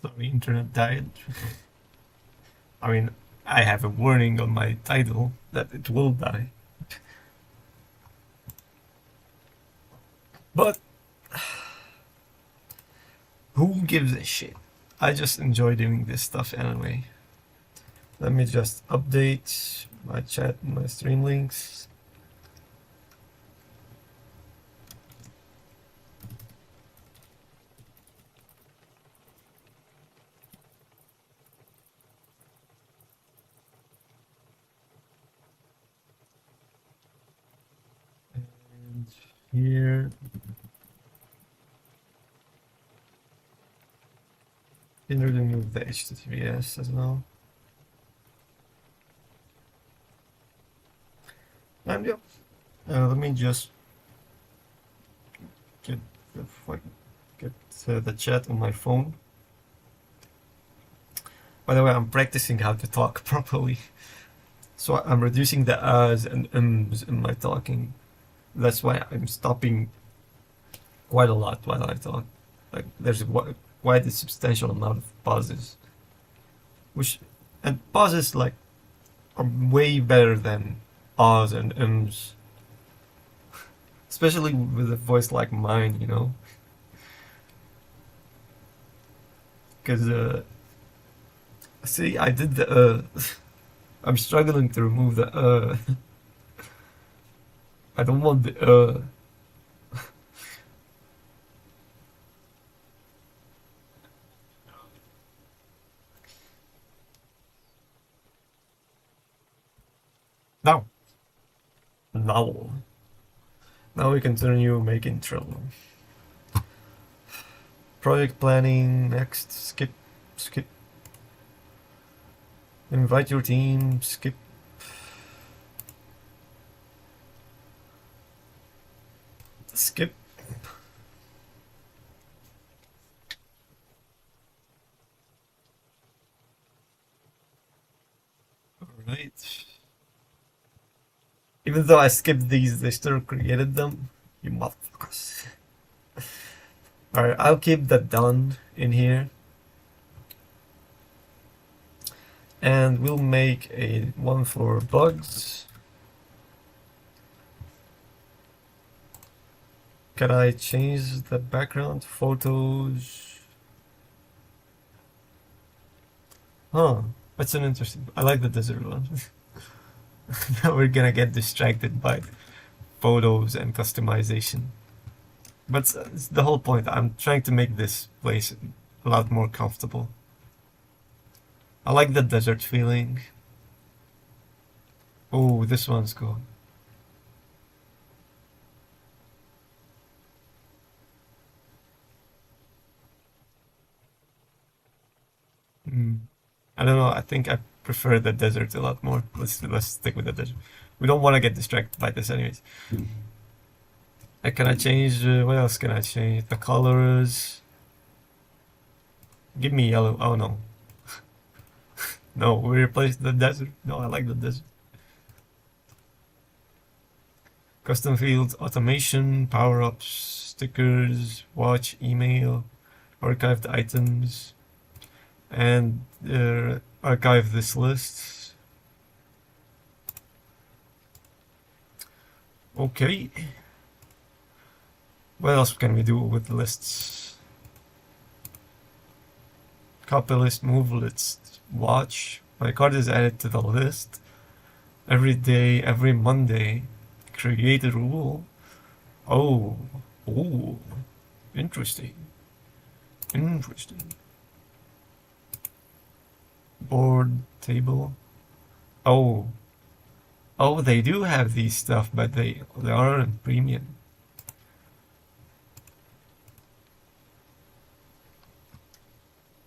Sorry, internet died. I mean, I have a warning on my title that it will die. But who gives a shit? I just enjoy doing this stuff anyway. Let me just update my chat and my stream links. And here. Didn't really move the HTTPS as well. And yeah, let me just get the chat on my phone. By the way, I'm practicing how to talk properly, so I'm reducing the ahs and ums in my talking. That's why I'm stopping quite a lot while I talk. Like there's quite a substantial amount of pauses, and pauses like are way better than ahs and ums, especially with a voice like mine, you know. Because see, I did the I'm struggling to remove the I don't want the now. Now. Now we continue making trouble. Project planning, next, skip. Invite your team, skip. Skip. Alright. Even though I skipped these, they still created them. You motherfuckers. Alright, I'll keep that done in here. And we'll make a one for bugs. Can I change the background? Photos. Huh, that's an interesting. I like the desert one. Now we're gonna get distracted by photos and customization. But it's the whole point. I'm trying to make this place a lot more comfortable. I like the desert feeling. Oh, this one's cool. I don't know. I think I prefer the desert a lot more. Let's stick with the desert. We don't want to get distracted by this, anyways. Can I change? What else can I change? The colors. Give me yellow. Oh no. No, we replaced the desert. No, I like the desert. Custom fields, automation, power-ups, stickers, watch, email, archived items, and archive this list. Okay. What else can we do with lists? Copy list, move list, watch. My card is added to the list. Every day, every Monday. Create a rule. Oh, interesting. Board, table. Oh, they do have these stuff, but they aren't premium.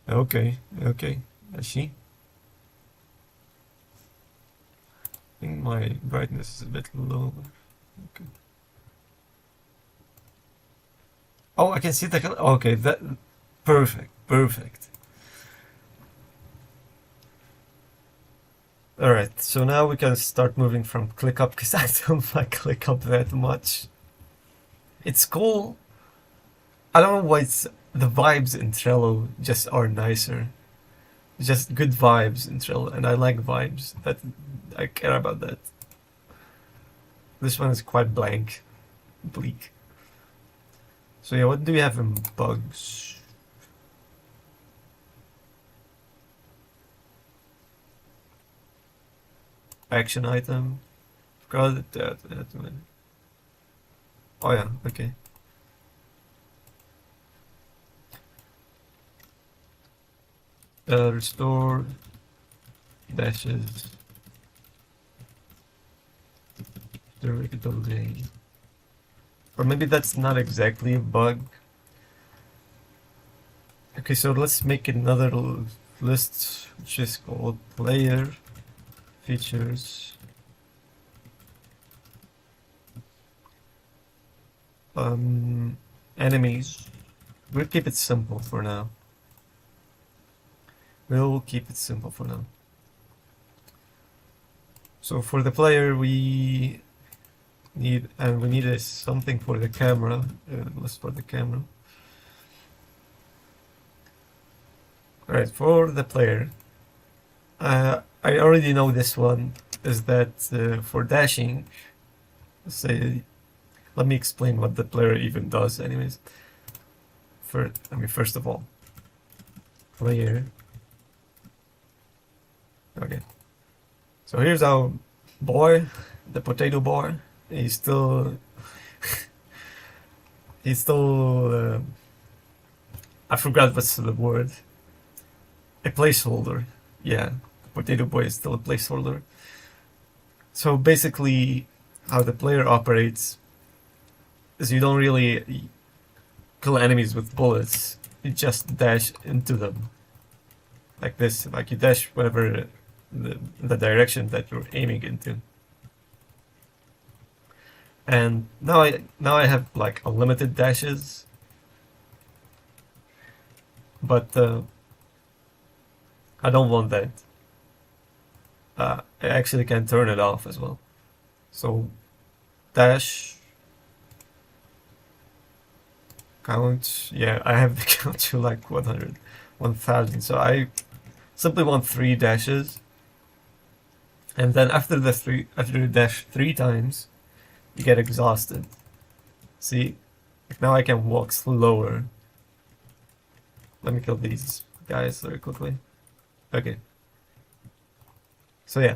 Okay, I see. I think my brightness is a bit lower. Okay. Oh, I can see the color. Okay, that perfect. Alright, so now we can start moving from ClickUp because I don't like ClickUp that much. It's cool. I don't know why the vibes in Trello just are nicer. Just good vibes in Trello, and I like vibes. That I care about that. This one is quite blank, bleak. So yeah, what do we have in bugs? Action item. Forgot that. Oh yeah, okay. Restore dashes. Day. Or maybe that's not exactly a bug. Okay, so let's make another list, which is called player features. Enemies. We'll keep it simple for now. So for the player, we need something for the camera. List for the camera. All right, for the player, I already know this one is that for dashing. Say, let me explain what the player even does, anyways. First of all, player. Okay. So here's our boy, the potato boy. He's still I forgot what's the word. A placeholder. Yeah, the potato boy is still a placeholder. So basically, how the player operates is you don't really kill enemies with bullets. You just dash into them. Like this, like you dash whatever the direction that you're aiming into. And now I have like unlimited dashes, but I don't want that. I actually can turn it off as well. So dash count. Yeah, I have the count to like 1,000. So I simply want 3 dashes, and then after you dash 3 times, you get exhausted. See, like now I can walk slower. Let me kill these guys very quickly. Okay. So yeah,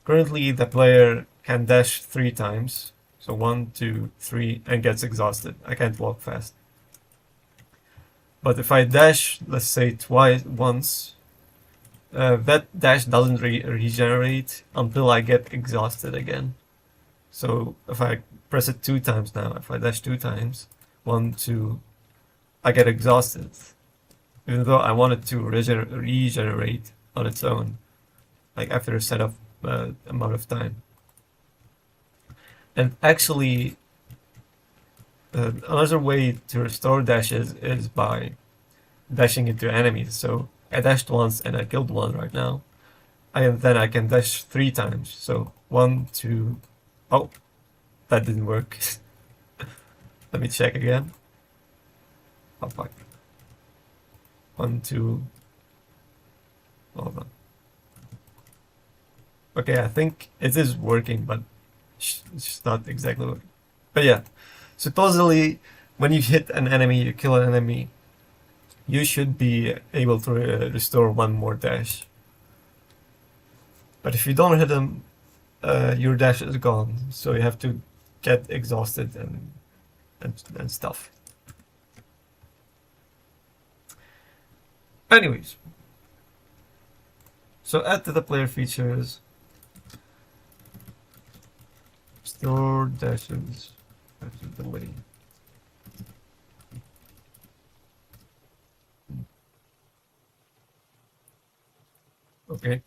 currently the player can dash 3 times. So 1, 2, 3, and gets exhausted. I can't walk fast. But if I dash, let's say once, that dash doesn't regenerate until I get exhausted again. So if I press it 2 times now, if I dash 2 times, 1, 2, I get exhausted. Even though I want it to regenerate on its own, like after a set of amount of time. And actually, another way to restore dashes is by dashing into enemies. So I dashed once and I killed one right now. And then I can dash 3 times. So 1, 2. Oh, that didn't work. Let me check again. Oh fuck. 1, 2. Hold on. Okay, I think it is working, but it's not exactly working. But yeah, supposedly when you hit an enemy, you kill an enemy, you should be able to restore 1 more dash. But if you don't hit them, your dash is gone, so you have to get exhausted and stuff. Anyways, so add to the player features, store dashes after the way. Okay.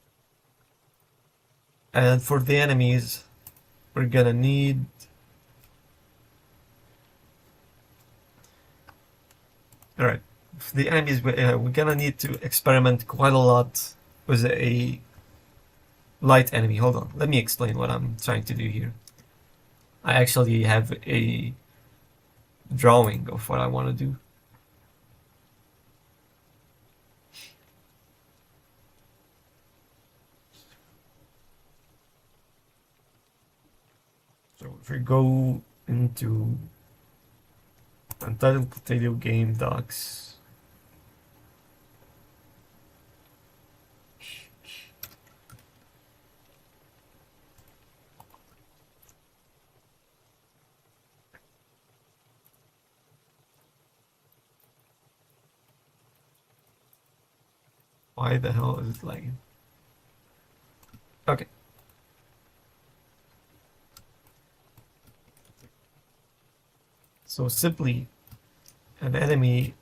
And for the enemies, we're gonna need alright. For the enemies, we're gonna need to experiment quite a lot with a light enemy. Hold on, let me explain what I'm trying to do here. I actually have a drawing of what I want to do. if we go into Untitled Potato Game Docs, why the hell is it lagging? Okay. So simply, an enemy.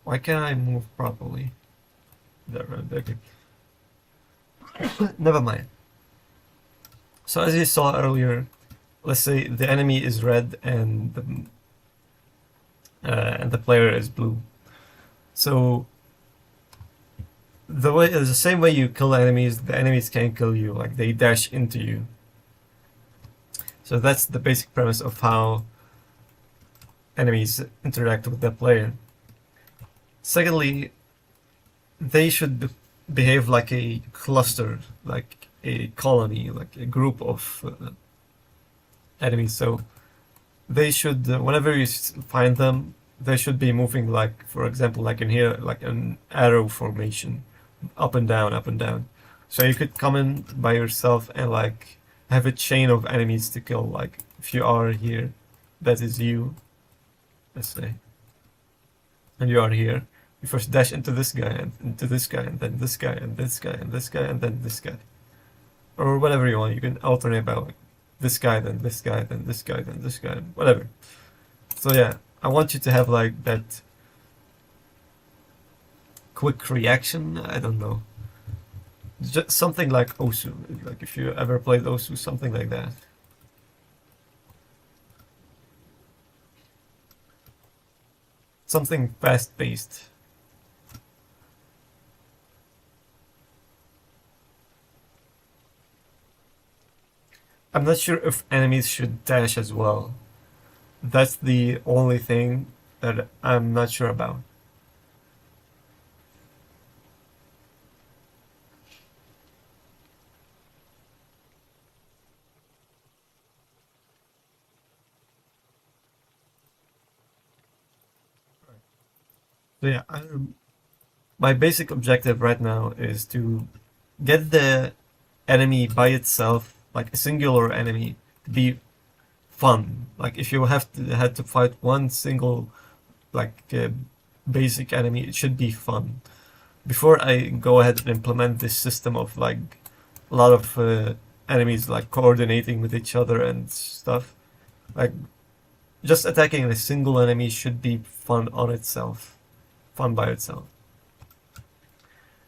Why can't I move properly? Okay. Never mind. So as you saw earlier, let's say the enemy is red and the player is blue. So the same way you kill enemies, the enemies can kill you. Like they dash into you. So that's the basic premise of how enemies interact with the player. Secondly, they should behave like a cluster, like a colony, like a group of enemies. So they should, whenever you find them, they should be moving like, for example, like in here, like an arrow formation, up and down, up and down. So you could come in by yourself and like have a chain of enemies to kill. Like if you are here, that is you, let's say, and you are here. You first dash into this guy and into this guy and then this guy and this guy and this guy and then this guy, or whatever you want. You can alternate by like this guy, then this guy, then this guy, then this guy, whatever. So yeah, I want you to have like that quick reaction. I don't know, just something like Osu. Like if you ever played Osu, something like that. Something fast-paced. I'm not sure if enemies should dash as well. That's the only thing that I'm not sure about. So yeah, my basic objective right now is to get the enemy by itself, like a singular enemy, to be fun. Like if you had to fight one single like basic enemy, it should be fun. Before I go ahead and implement this system of like a lot of enemies like coordinating with each other and stuff, like just attacking a single enemy should be fun on itself, fun by itself.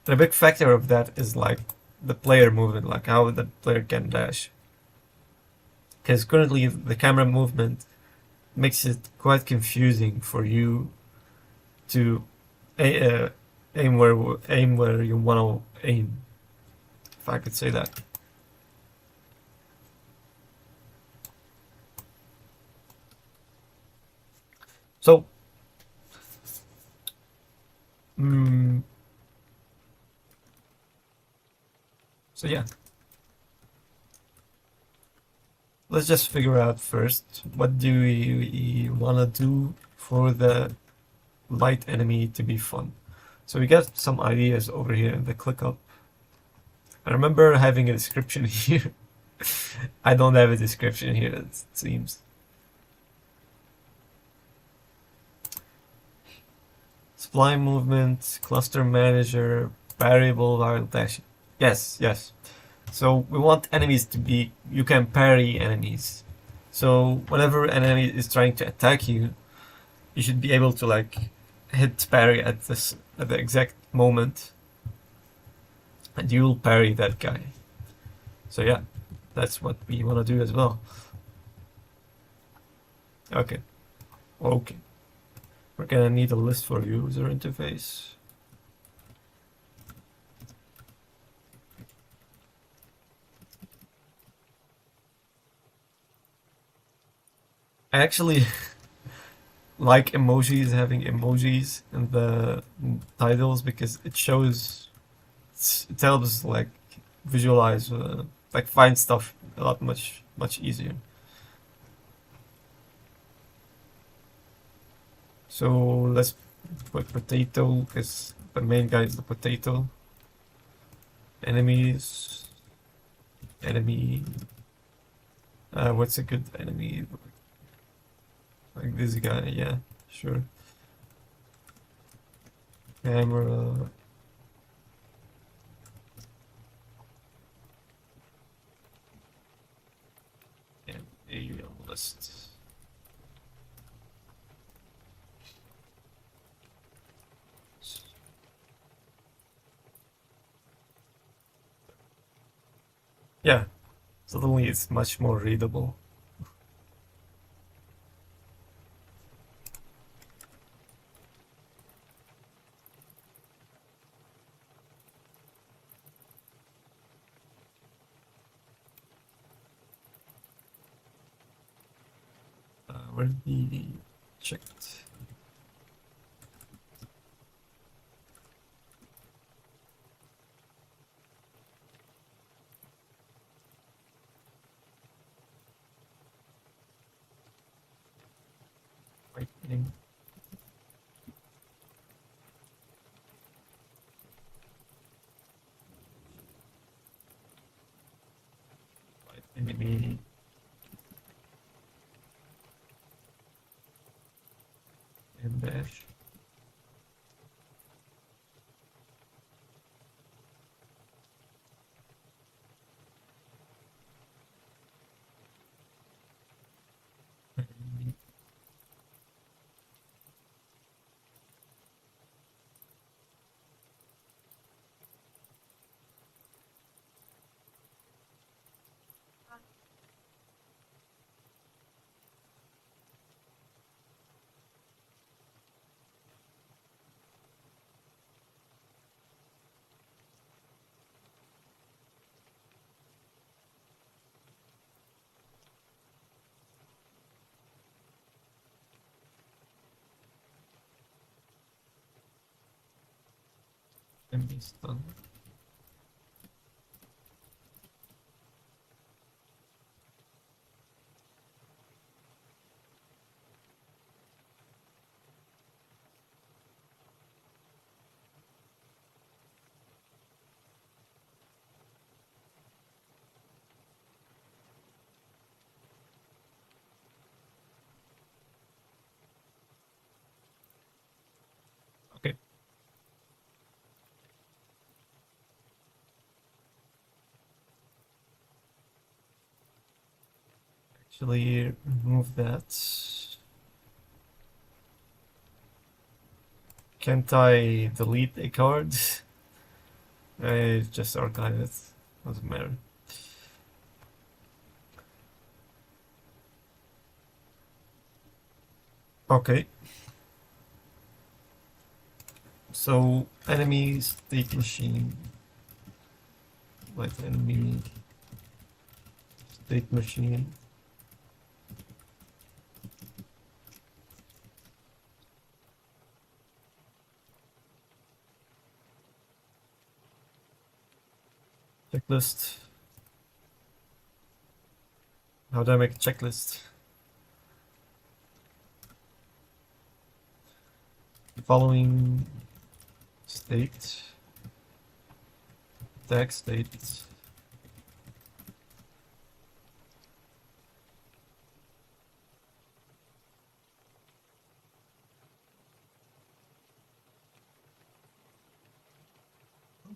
And a big factor of that is like the player movement, like how the player can dash. Because currently the camera movement makes it quite confusing for you to aim where you want to aim, if I could say that. So, so yeah. Let's just figure out first, what do we want to do for the light enemy to be fun. So we got some ideas over here in the ClickUp. I remember having a description here. I don't have a description here, it seems. Supply movement, cluster manager, variable while dashing. Yes, yes. So we want enemies to be, you can parry enemies. So whenever an enemy is trying to attack you, you should be able to like hit parry at the exact moment, and you'll parry that guy. So yeah, that's what we want to do as well. Okay. Okay. We're gonna need a list for user interface. I actually like emojis, having emojis in the titles, because it shows, it helps like visualize like find stuff a lot much easier. So let's put potato, because the main guy is the potato. Enemies. Enemy. What's a good enemy? Like this guy, yeah, sure. Camera. And area list. Yeah, suddenly it's much more readable. Where the checked? Lightning. Enemy. And dash. Enemy stun. Okay. Actually, remove that. Can't I delete a card? I just archive it. Doesn't matter. Okay. So enemy state machine. Like enemy state machine. Checklist. How do I make a checklist? The following state, tag state.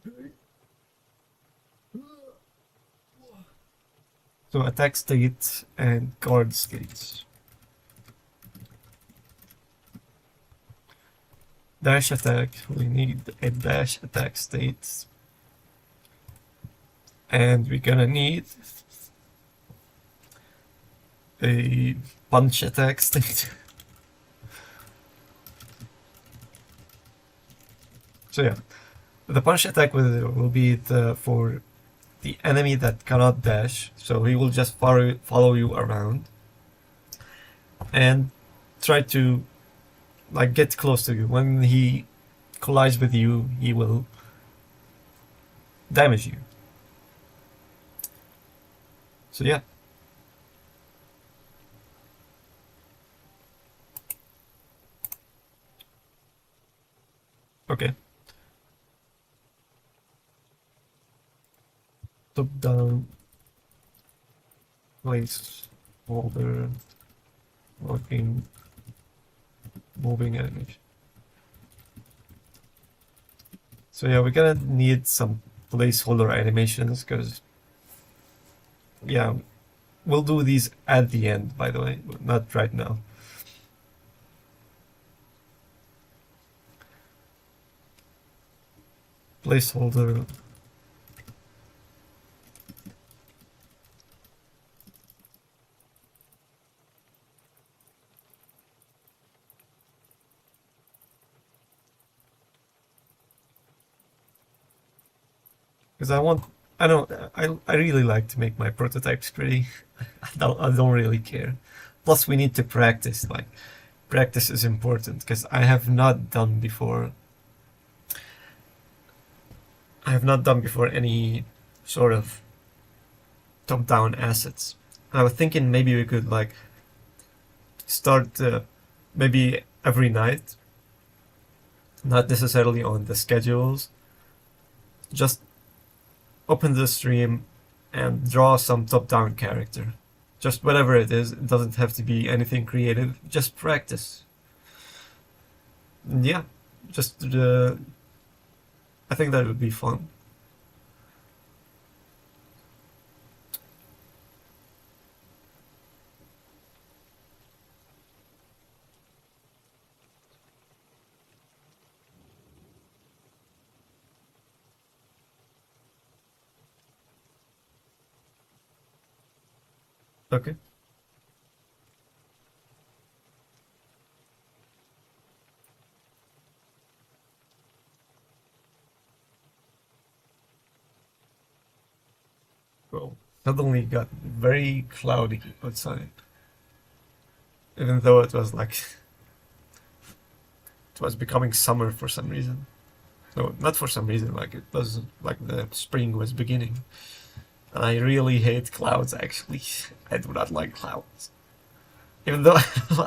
Okay. So attack state and guard state. Dash attack, we need a dash attack state. And we're gonna need a punch attack state. So yeah, the punch attack will be for the enemy that cannot dash, so he will just follow you around and try to like get close to you. When he collides with you, he will damage you. So yeah. Okay. Top down, place, holder, working, moving animation. So yeah, we're gonna need some placeholder animations because yeah, we'll do these at the end, by the way, not right now. Placeholder. Because I really like to make my prototypes pretty. I don't really care. Plus, we need to practice. Like, practice is important because I have not done before. I have not done before any sort of top-down assets. I was thinking maybe we could like start maybe every night, not necessarily on the schedules. Just open the stream and draw some top-down character. Just whatever it is. It doesn't have to be anything creative. Just practice. And yeah, just I think that would be fun. Okay. Well, suddenly got very cloudy outside. Even though it was like it was becoming summer for some reason. No, not for some reason, like it was like the spring was beginning. And I really hate clouds actually. I do not like clouds. Even though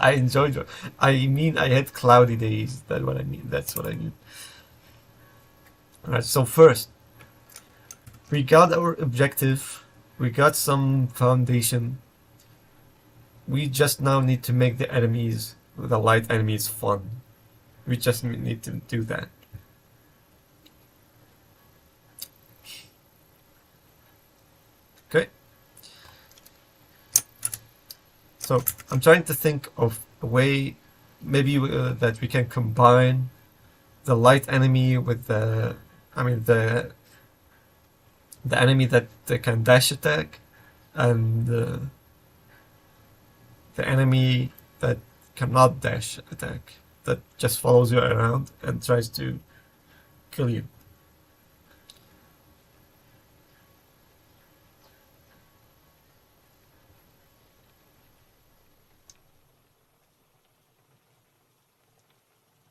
I enjoy them. I mean I hate cloudy days. That's what I mean. That's what I mean. Alright, so first we got our objective, we got some foundation. We just now need to make the enemies, the light enemies, fun. We just need to do that. Okay. So I'm trying to think of a way maybe that we can combine the light enemy with the enemy that can dash attack and the enemy that cannot dash attack, that just follows you around and tries to kill you.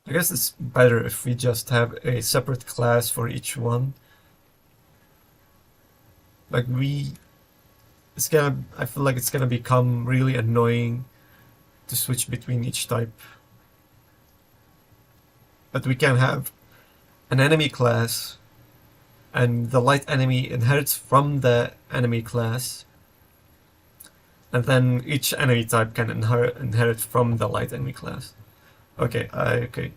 I guess it's better if we just have a separate class for each one. Like I feel like it's gonna become really annoying to switch between each type. But we can have an enemy class, and the light enemy inherits from the enemy class, and then each enemy type can inherit from the light enemy class. Okay, okay.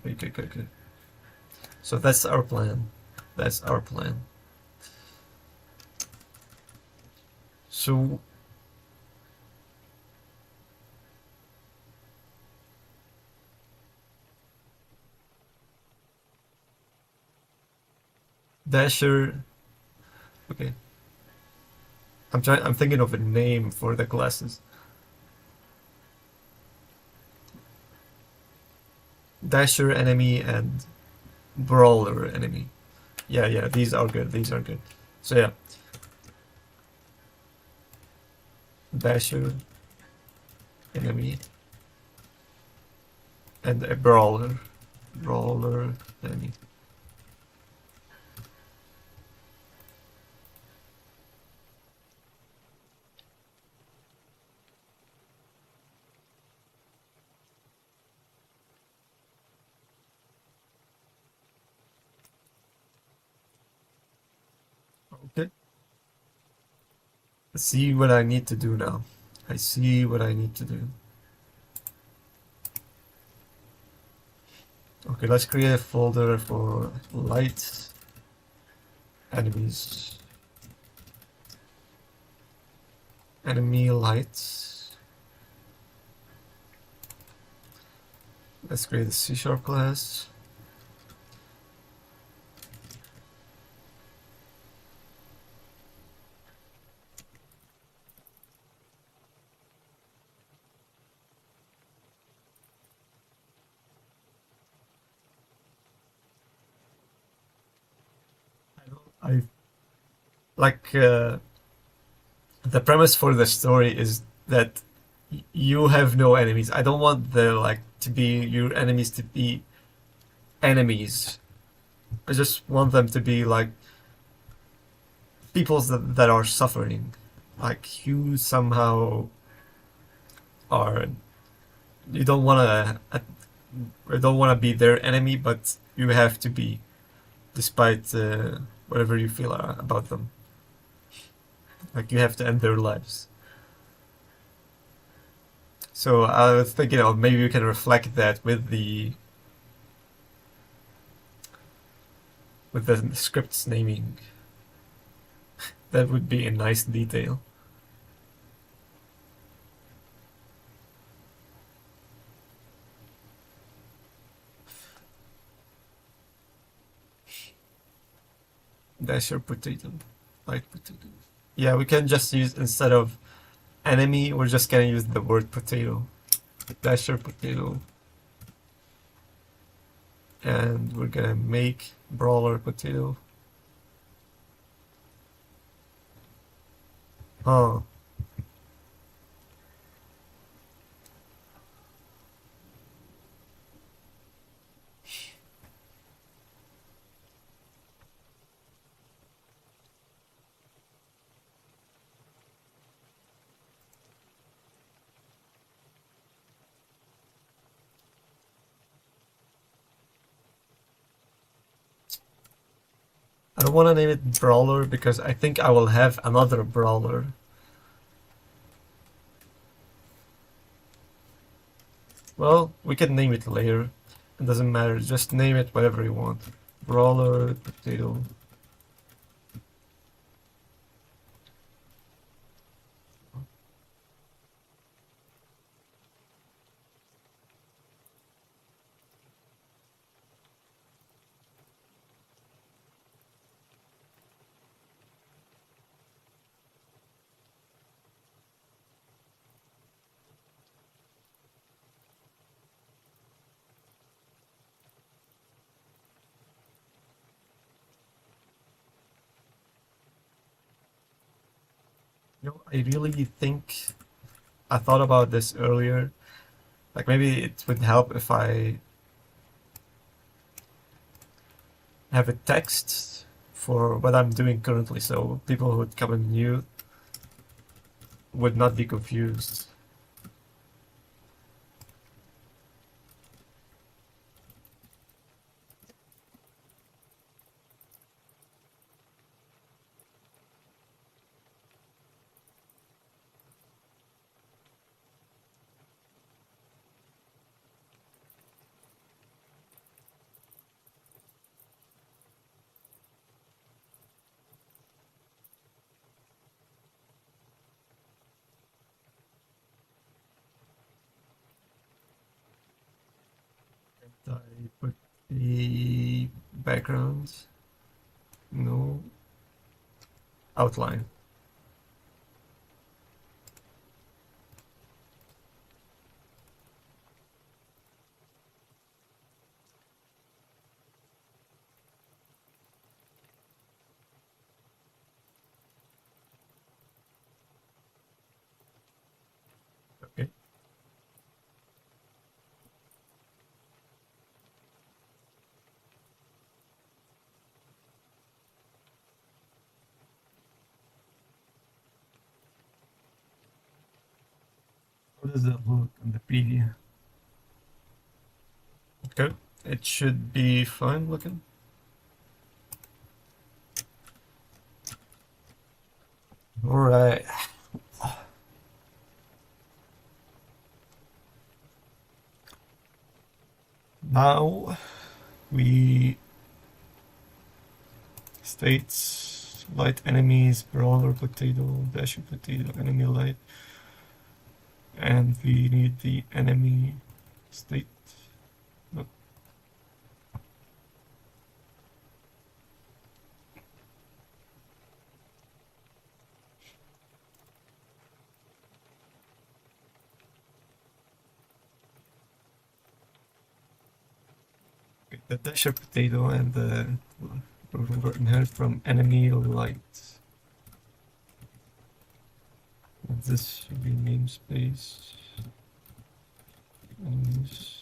So that's our plan. That's our plan. So Dasher. Okay. I'm thinking of a name for the classes. Dasher enemy and Brawler enemy. Yeah, these are good. These are good. So yeah. Dasher enemy and a Brawler enemy. Okay. Let's see what I need to do now. I see what I need to do. Okay, let's create a folder for light enemies. Enemy lights. Let's create a C# class. I like the premise for the story is that you have no enemies. I don't want the like to be your enemies to be enemies. I just want them to be like peoples that are suffering. Like you somehow are you don't want to you don't want to be their enemy, but you have to be despite whatever you feel about them. Like you have to end their lives. So I was thinking, maybe we can reflect that with the script's naming. That would be a nice detail. Dasher potato, light potato. Yeah, we can just use instead of enemy, we're just gonna use the word potato. Dasher potato. And we're gonna make brawler potato. Huh. I don't want to name it brawler because I think I will have another brawler. Well, we can name it later. It doesn't matter, just name it whatever you want. Brawler potato. I really think I thought about this earlier. Like maybe it would help if I have a text for what I'm doing currently, so people who would come in new would not be confused. I put the background, no outline. Okay. How does that look on the preview? Okay, it should be fine looking. Alright. Now we states light enemies, brawler potato, dashing potato, enemy light, and we need the enemy state. No. Okay, the dasher potato and the inherit from enemy light. And this should be namespace. Enemies.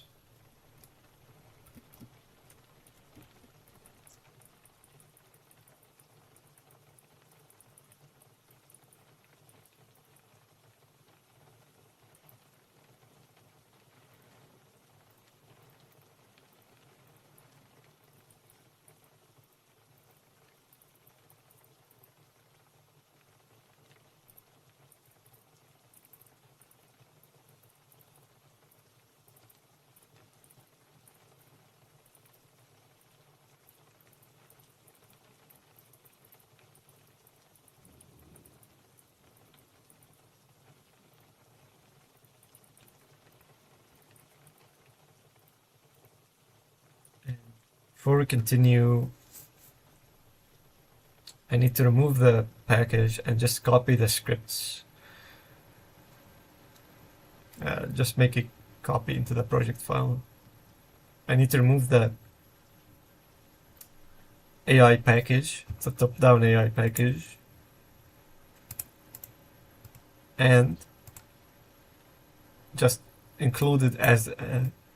Before we continue, I need to remove the package and just copy the scripts. Just make a copy into the project file. I need to remove the AI package, the top-down AI package, and just include it as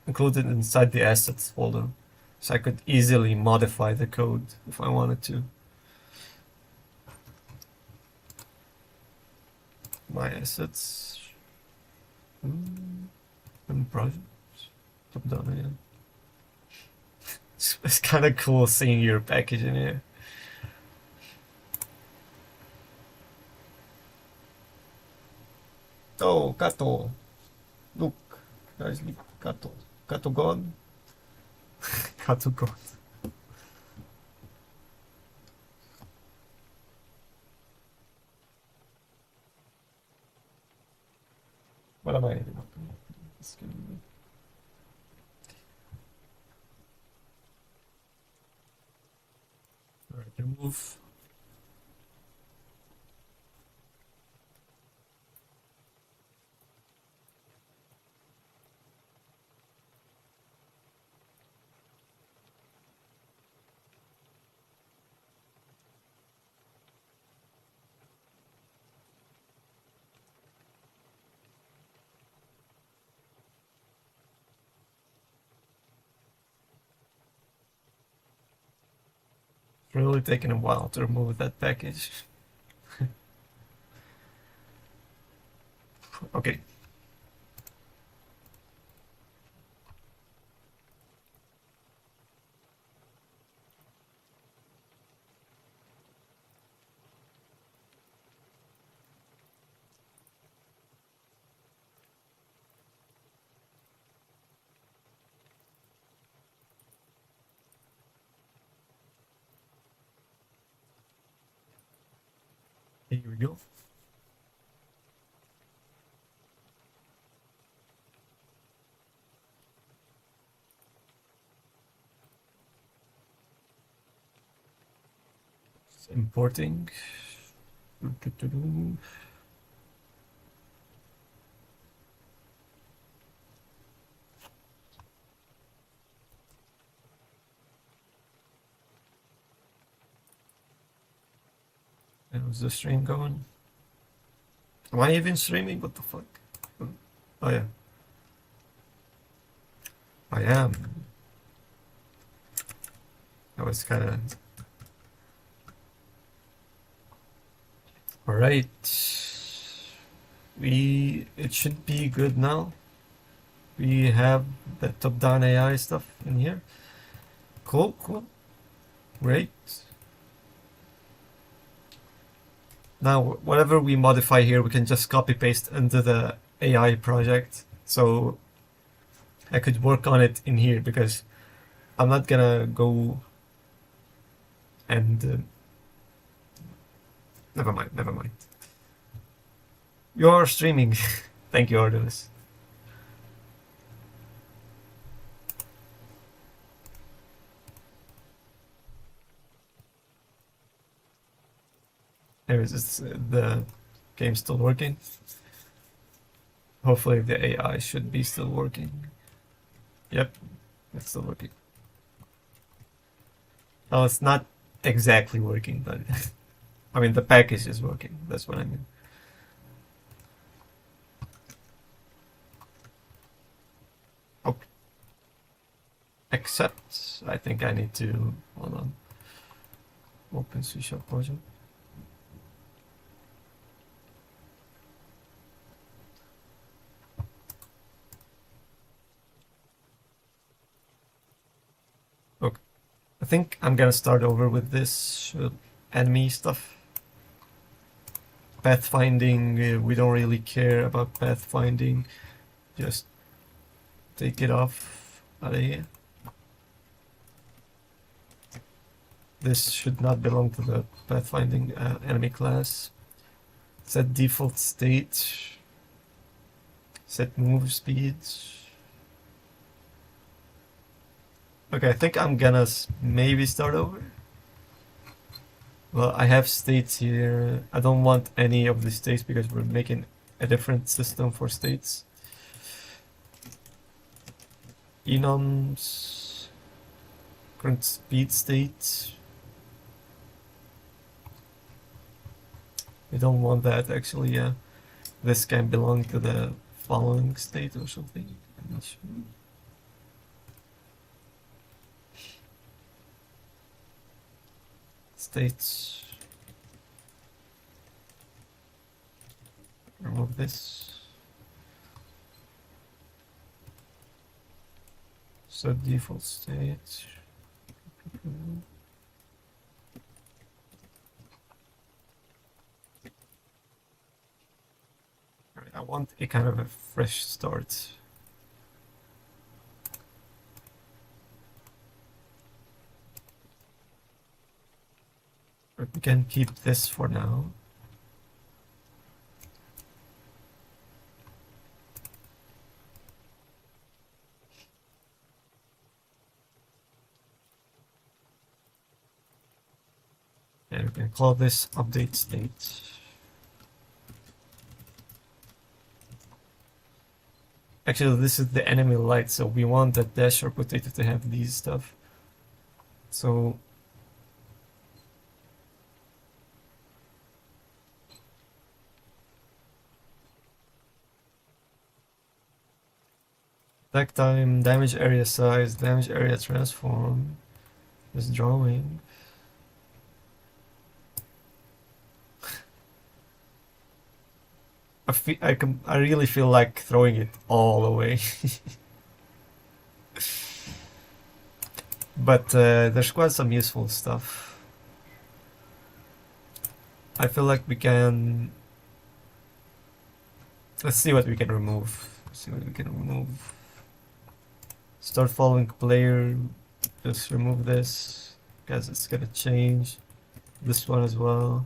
included inside the assets folder, so I could easily modify the code if I wanted to. My assets and projects, top-down AI. It's kind of cool seeing your package in here. Oh, Kato. Look, guys, look, Kato. Kato gone. Kato gone. What am I doing? Alright, remove. Really taking a while to remove that package. Okay. Here we go. It's importing. How's the stream going? Am I even streaming? What the fuck? Oh yeah. I am. I was kinda... Alright. It should be good now. We have the top-down AI stuff in here. Cool, cool. Great. Now, whatever we modify here, we can just copy paste into the AI project. So I could work on it in here because I'm not gonna go and never mind, never mind. You're streaming. Thank you, Artemis. Anyways, the game still working? Hopefully the AI should be still working. Yep, it's still working. Oh, it's not exactly working, but I mean the package is working. That's what I mean. Oh, except I think I need to hold on. Open C# project. Okay, I think I'm gonna start over with this enemy stuff. Pathfinding, we don't really care about pathfinding. Just take it off out of here. This should not belong to the pathfinding enemy class. Set default state. Set move speeds. Okay, I think I'm gonna maybe start over. Well, I have states here. I don't want any of the states because we're making a different system for states. Enums. Current speed state. We don't want that actually, yeah. This can belong to the following state or something. I'm not sure. States. Remove this. Set default state. I want a kind of a fresh start. But we can keep this for now. And we can call this update state. Actually, this is the enemy light, so we want the dash or potato to have these stuff. So attack time, damage area size, damage area transform, this drawing. I really feel like throwing it all away. But there's quite some useful stuff. I feel like we can... Let's see what we can remove. Start following player. Just remove this, because it's gonna change. This one as well.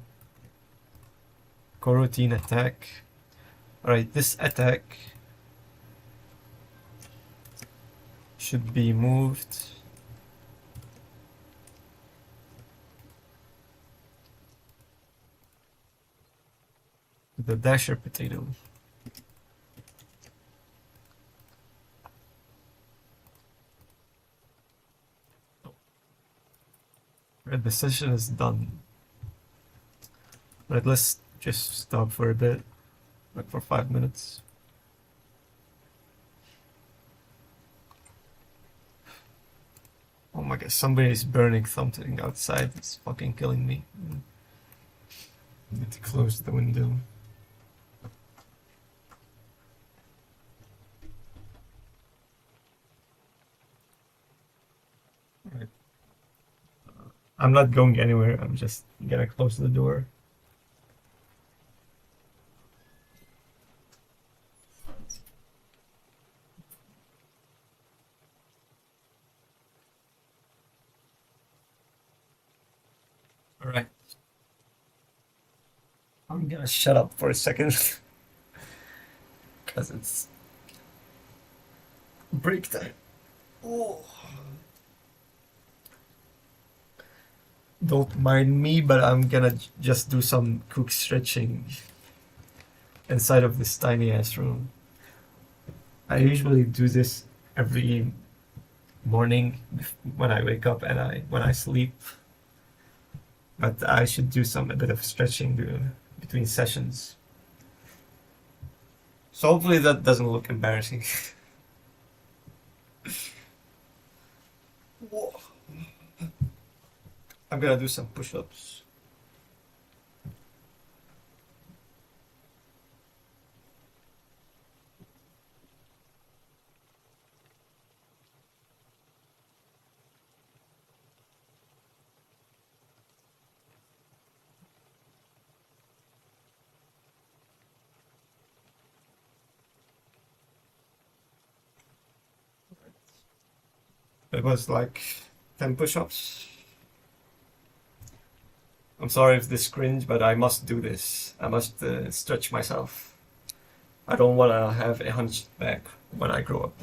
Coroutine attack. Alright, this attack should be moved. The dasher potato. Right, the session is done. Right, let's just stop for a bit, like for 5 minutes. Oh my god, somebody is burning something outside. It's fucking killing me. I need to close the window. Right. I'm not going anywhere. I'm just gonna close the door. I'm gonna shut up for a second because it's break time. Oh. Don't mind me, but I'm gonna just do some quick stretching inside of this tiny ass room. I usually do this every morning when I wake up and when I sleep, but I should do a bit of stretching between sessions. So hopefully that doesn't look embarrassing. I'm gonna do some push-ups. It was like 10 push-ups. I'm sorry if this cringe, but I must do this. I must stretch myself. I don't want to have a hunched back when I grow up.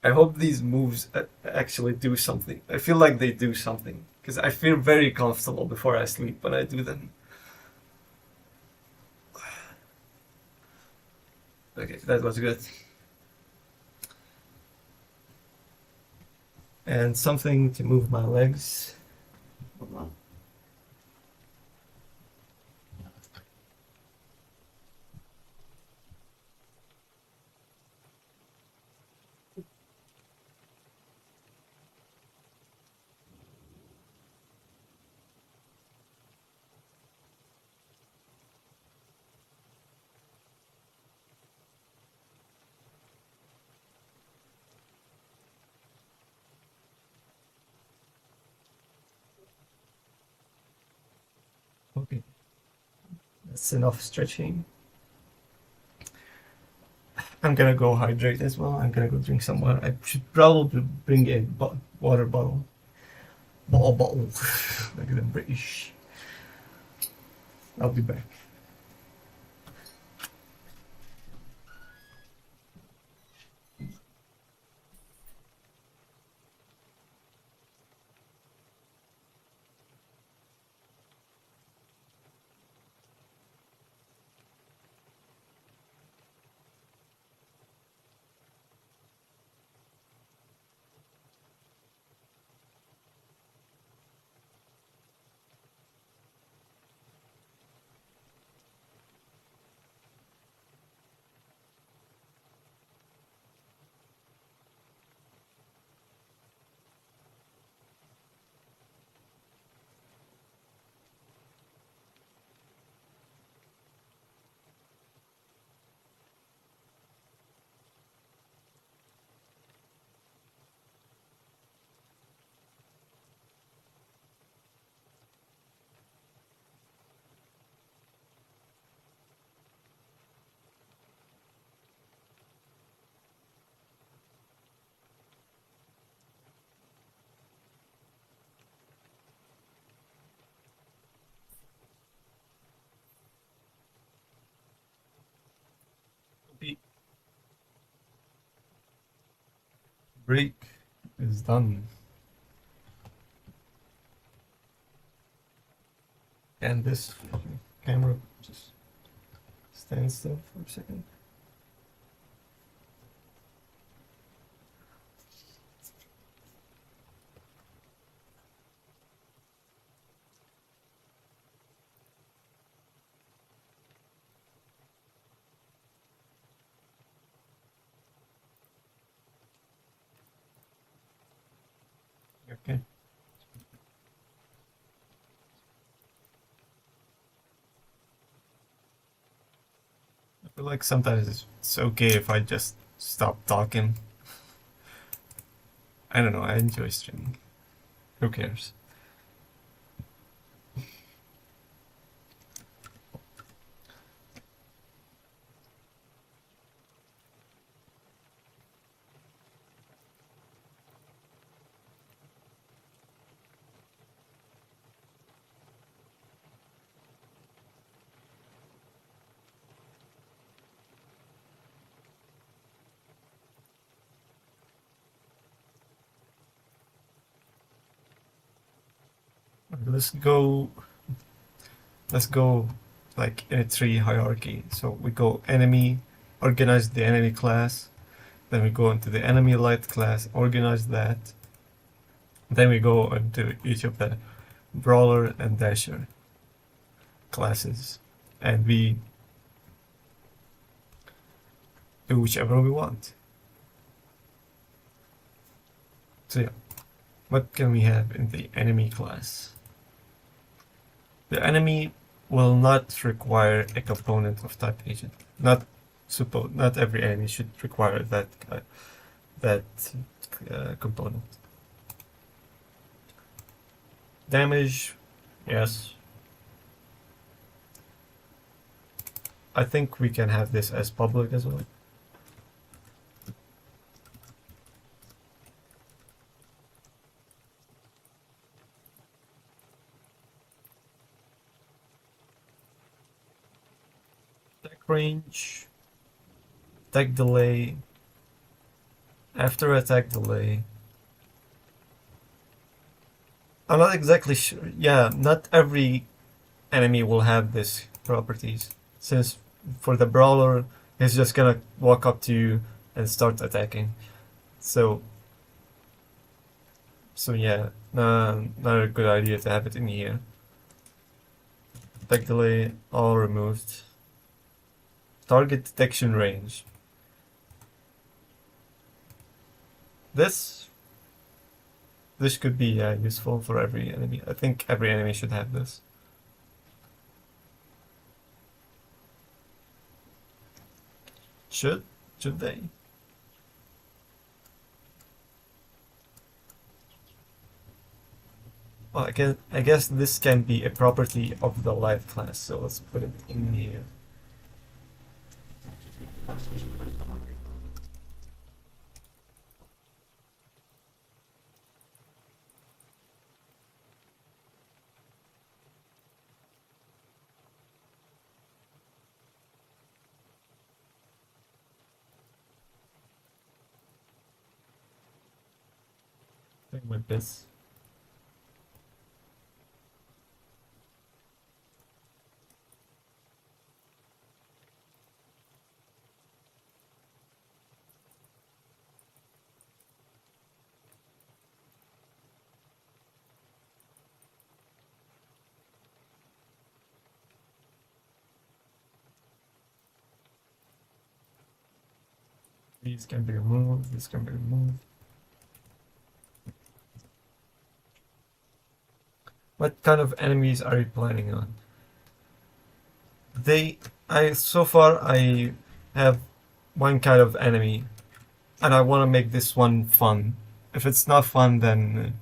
I hope these moves actually do something. I feel like they do something because I feel very comfortable before I sleep when I do them. Okay, that was good. And something to move my legs. Hold on. Okay, that's enough stretching. I'm gonna go hydrate as well. I'm gonna go drink some water. I should probably bring a water bottle. Bottle. Like the British. I'll be back. The break is done. And this camera just stands still for a second. Okay. I feel like sometimes it's okay if I just stop talking. I don't know, I enjoy streaming. Who cares? Let's go. Let's go like in a tree hierarchy. So we go enemy, organize the enemy class. Then we go into the enemy light class, organize that. Then we go into each of the brawler and dasher classes, and we do whichever we want. So yeah, what can we have in the enemy class? The enemy will not require a component of type agent. Not every enemy should require that component. Damage, yes. I think we can have this as public as well. Attack range, attack delay, after attack delay. I'm not exactly sure. Yeah, not every enemy will have this properties. Since for the brawler, he's just gonna walk up to you and start attacking. So yeah, not a good idea to have it in here. Attack delay, all removed. Target detection range. This could be useful for every enemy. I think every enemy should have this. Should they? Well, I guess this can be a property of the light class, so let's put it in here. With this. These can be removed, this can be removed. What kind of enemies are you planning on? So far I have one kind of enemy, and I want to make this one fun. If it's not fun, then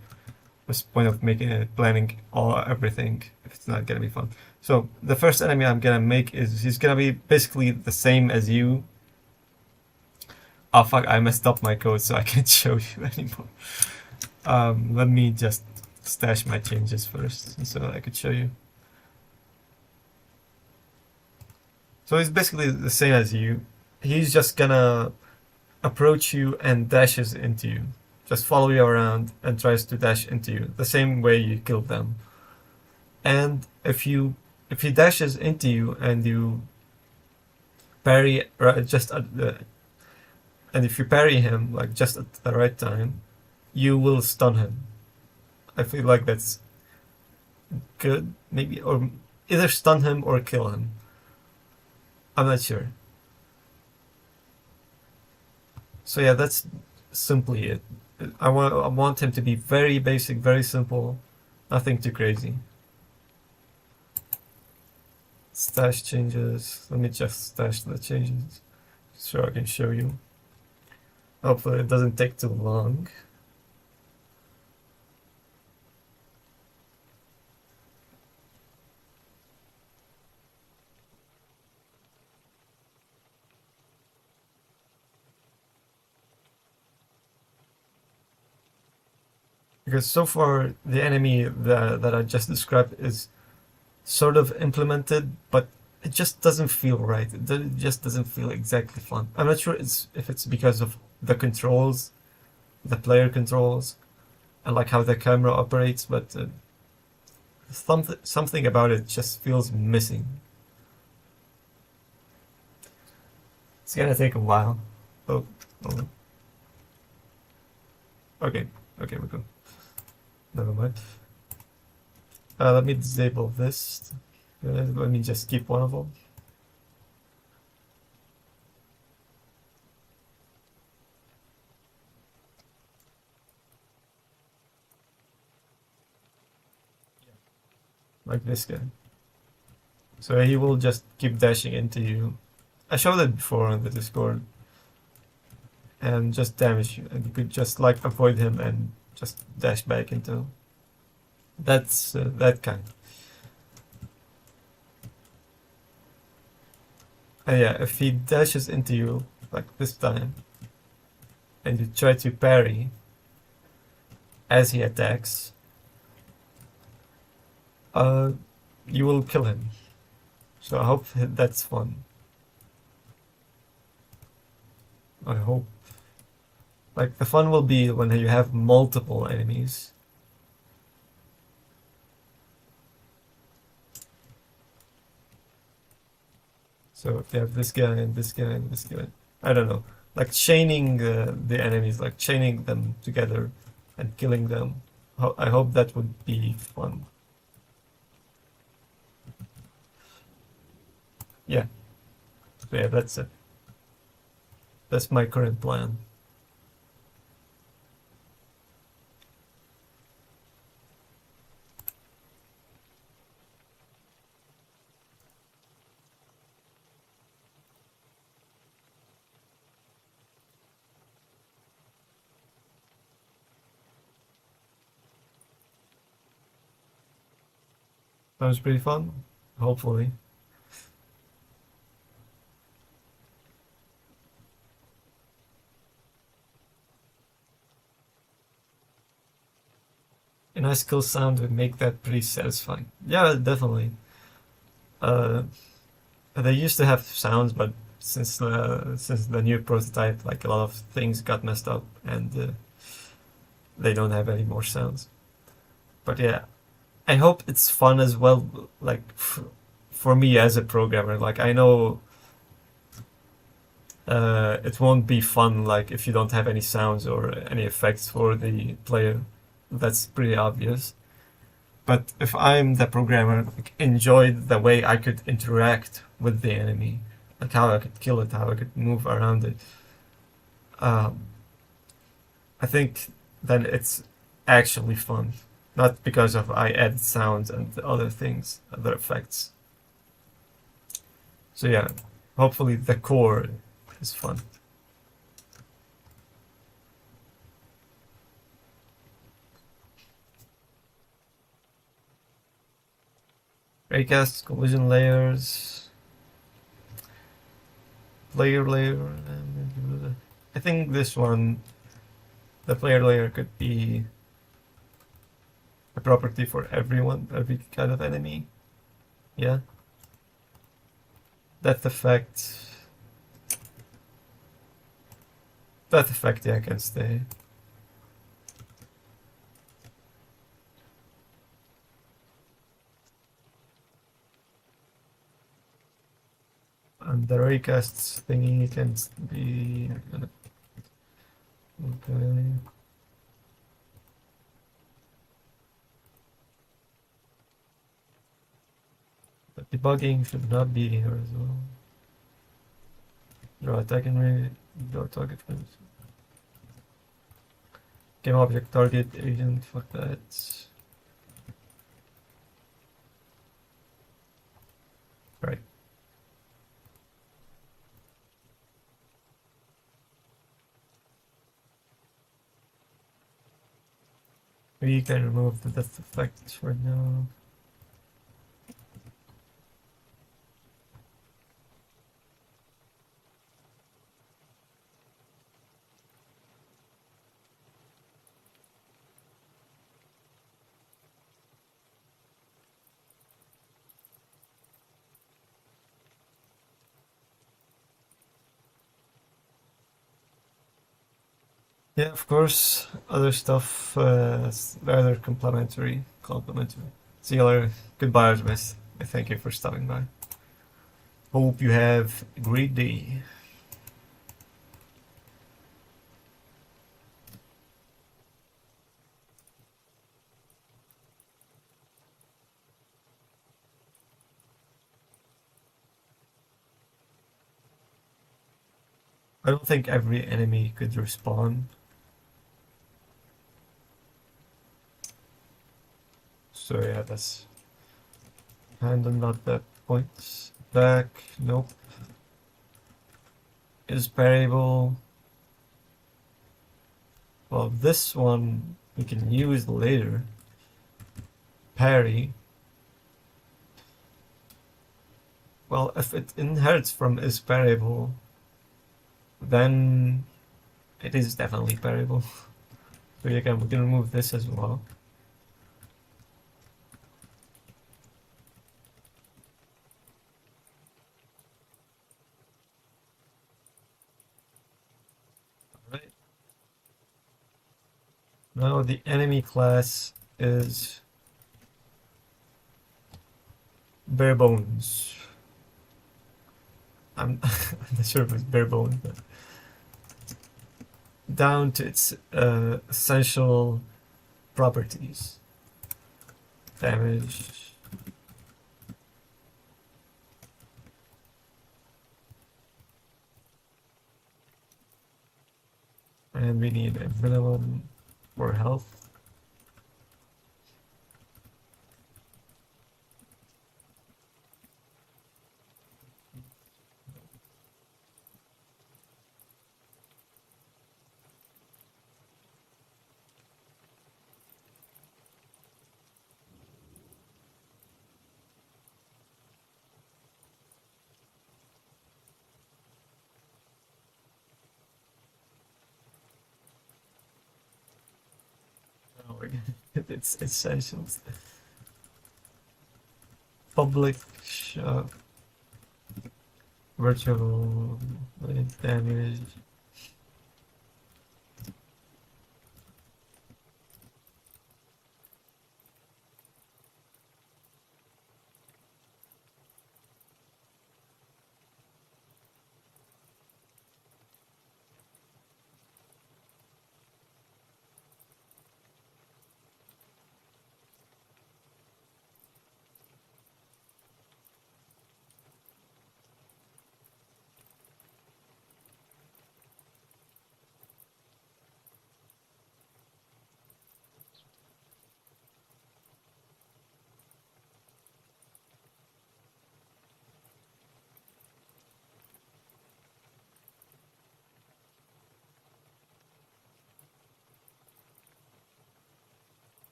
what's the point of making it, planning everything if it's not gonna be fun? So the first enemy I'm gonna make he's gonna be basically the same as you. Oh fuck, I messed up my code so I can't show you anymore. Let me just stash my changes first so I could show you. So he's basically the same as you. He's just gonna approach you and dashes into you. Just follow you around and tries to dash into you, the same way you killed them. And if he dashes into you and you parry and if you parry him like just at the right time, you will stun him. I feel like that's good, maybe, or either stun him or kill him. I'm not sure. So yeah, that's simply it. I want him to be very basic, very simple, nothing too crazy. Stash changes. Let me just stash the changes so I can show you. Hopefully it doesn't take too long. Because so far the enemy that I just described is sort of implemented, but it just doesn't feel right. It just doesn't feel exactly fun. I'm not sure if it's because of the controls, the player controls, and like how the camera operates, but something about it just feels missing. It's gonna take a while. Oh, oh. Okay, okay, we're good. Never mind. Let me disable this. Let me just keep one of them. Like this guy. So he will just keep dashing into you. I showed it before on the Discord. And just damage you. And you could just like avoid him and just dash back into him. That's that kind. And yeah, if he dashes into you, like this time, and you try to parry as he attacks, you will kill him. So I hope that's fun. I hope. Like, the fun will be when you have multiple enemies. So if you have this guy and this guy and this guy, I don't know. Like chaining the enemies, like chaining them together and killing them. I hope that would be fun. Yeah. So yeah, that's it. That's my current plan. Sounds pretty fun, hopefully. A nice kill sound would make that pretty satisfying. Yeah, definitely. They used to have sounds, but since the new prototype, like a lot of things got messed up, and they don't have any more sounds. But yeah, I hope it's fun as well. Like for me as a programmer, like I know it won't be fun like if you don't have any sounds or any effects for the player. That's pretty obvious. But if I'm the programmer, like, enjoy the way I could interact with the enemy, like how I could kill it, how I could move around it. Um, I think then it's actually fun, not because of I add sounds and other things, other effects. So yeah, hopefully the core is fun. Raycast, collision layers, player layer. I think this one, the player layer could be a property for everyone, every kind of enemy. Yeah. Death effect. Death effect, yeah, can stay. And the raycasts thingy can be. Okay. But debugging should not be here as well. Draw attack and range, draw target range. Game object target agent, fuck that. Right. We can remove the death effect for now. Yeah, of course, other stuff is rather complementary. Complementary. See you later. Goodbye, Artemis. Thank you for stopping by. Hope you have a great day. I don't think every enemy could respawn. So yeah, that's kinda not that point. Back, nope. Is parryable. Well, this one we can use later. Parry. Well, if it inherits from is parryable, then it is definitely parryable. So again, we can remove this as well. Alright. Now the enemy class is bare bones. I'm not sure if it's bare bones, but down to its essential properties. Damage. And we need a minimum for health. Oh, it's essentials. Public shop. Virtual damage.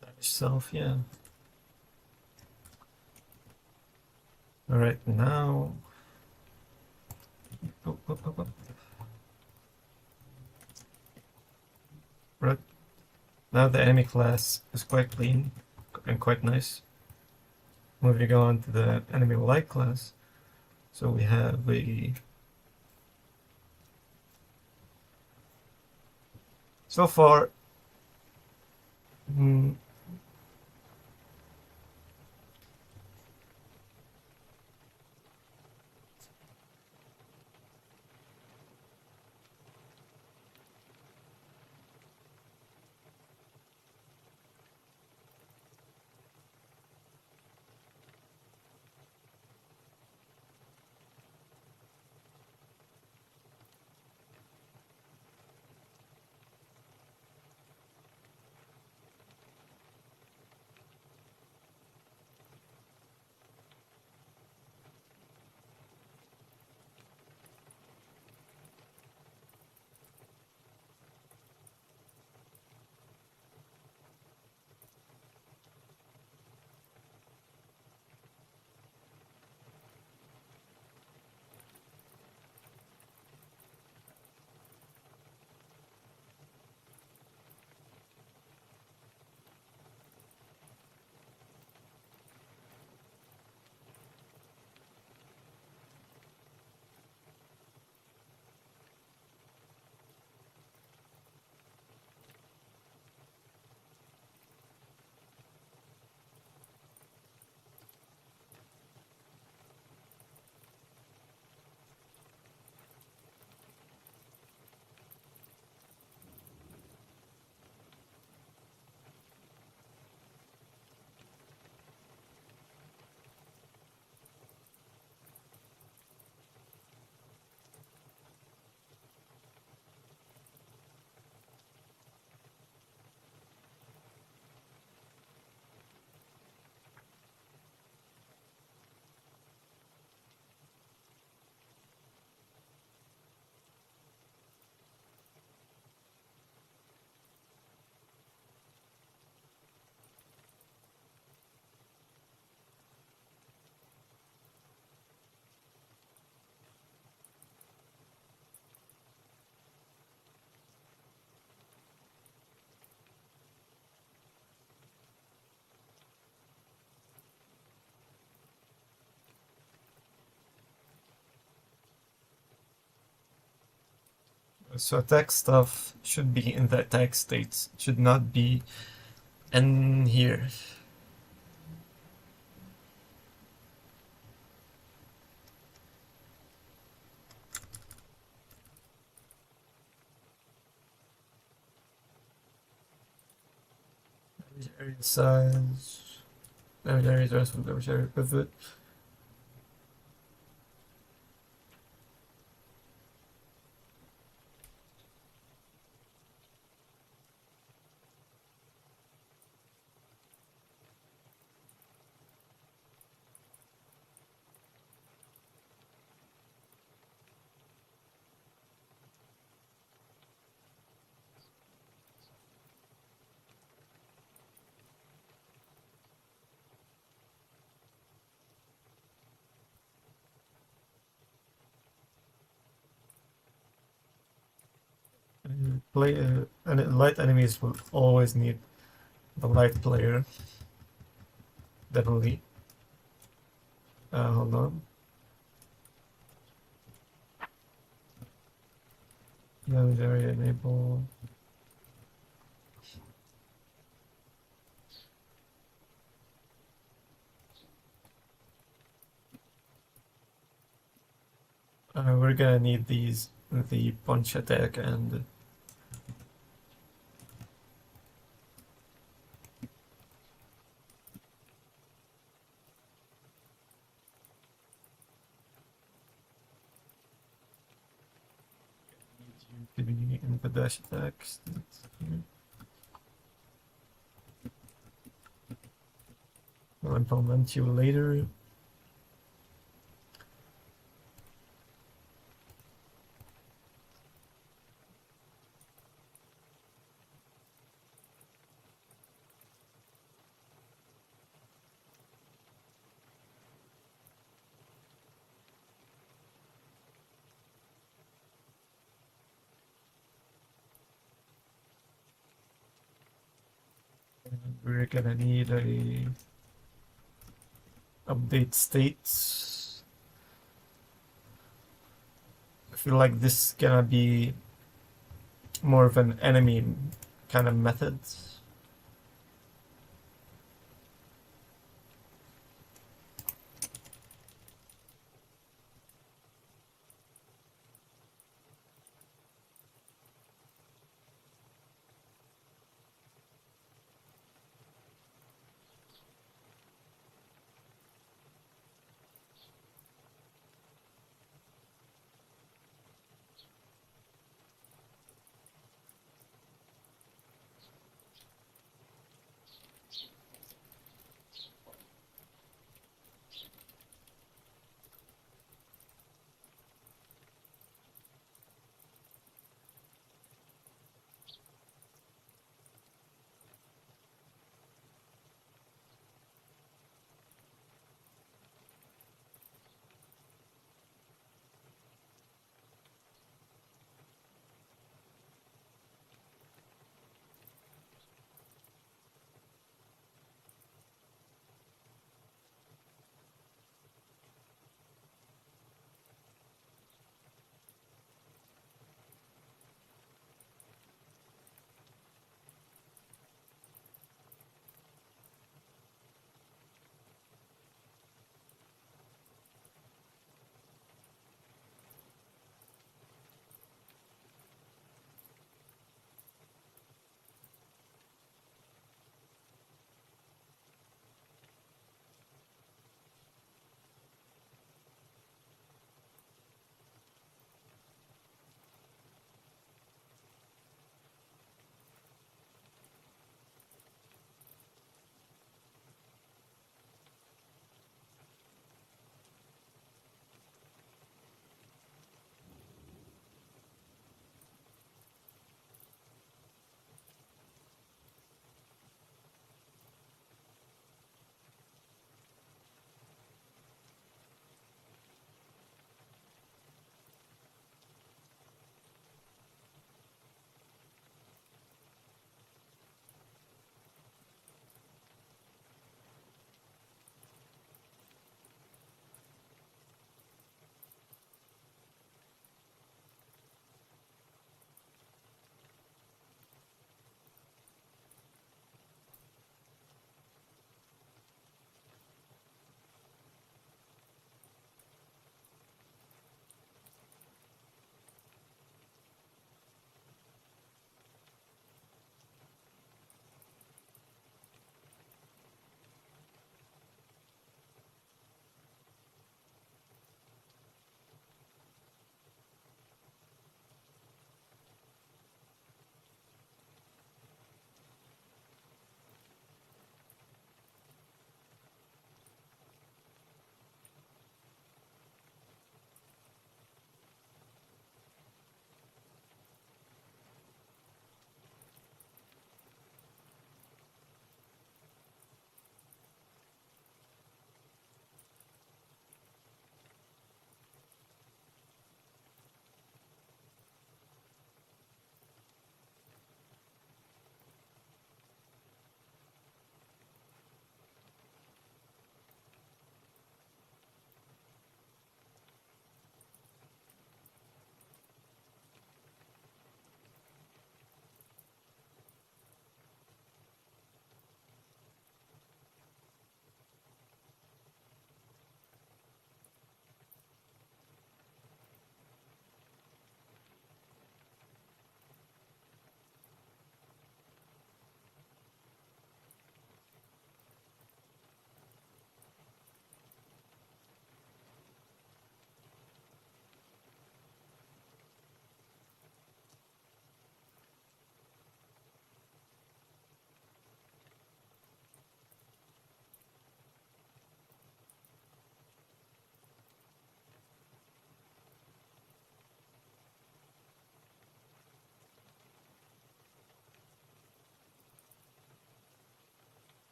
Damage self, yeah. Alright, now. Oh, oh, oh, oh. Right. Now the enemy class is quite clean and quite nice. Moving on to the enemy light class. So we have a. So far, So attack stuff should be in the attack states. It should not be in here. Area size. Area address from the area pivot. And light enemies will always need the light player. Definitely. Hold on. Damage area enable. We're gonna need these, the punch attack and to be in the dash attacks. I'll implement you later. We're gonna need a update states. I feel like this is gonna be more of an enemy kind of method.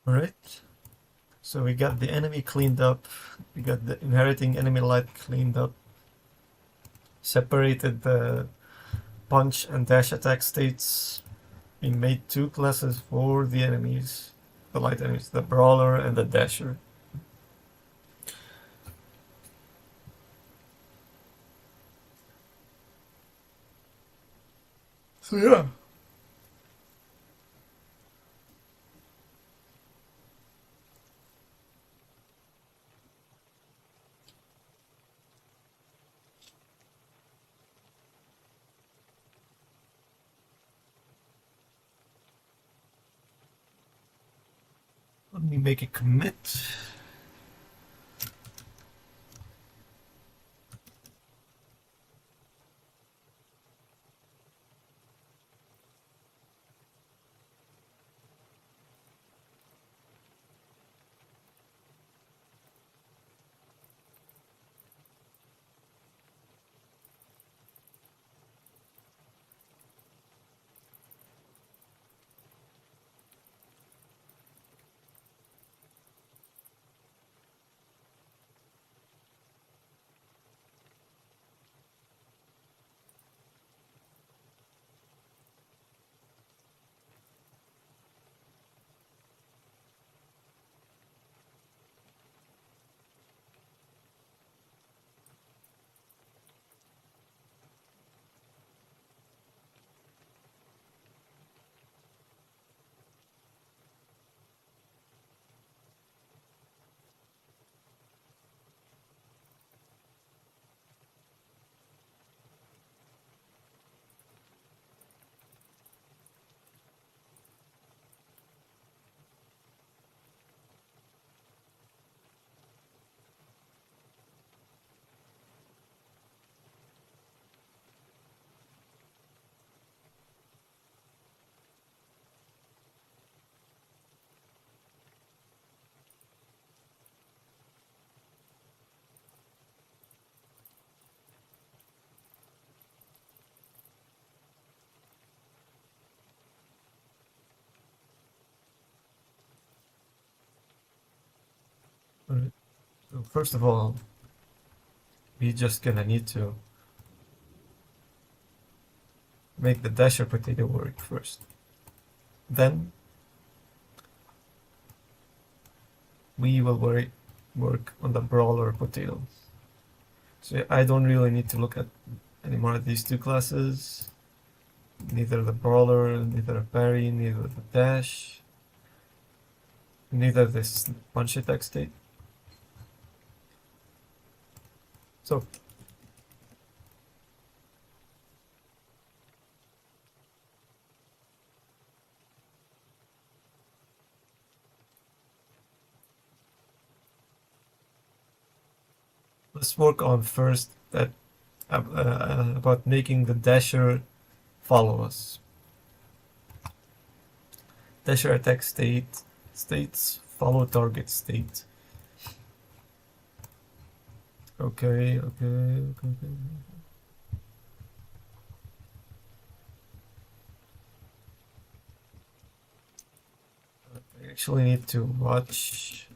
Alright, so we got the enemy cleaned up, we got the inheriting enemy light cleaned up, separated the punch and dash attack states. We made two classes for the enemies, the light enemies, the brawler and the dasher. So yeah. Let me make a commit. Alright, so first of all, we just gonna need to make the dasher potato work first. Then we will work on the brawler potato. So I don't really need to look at any more of these two classes. Neither the brawler, neither a parry, neither the dash, neither this punch attack state. So let's work on first that about making the dasher follow us. Dasher attack states follow target state. Okay. I actually need to watch.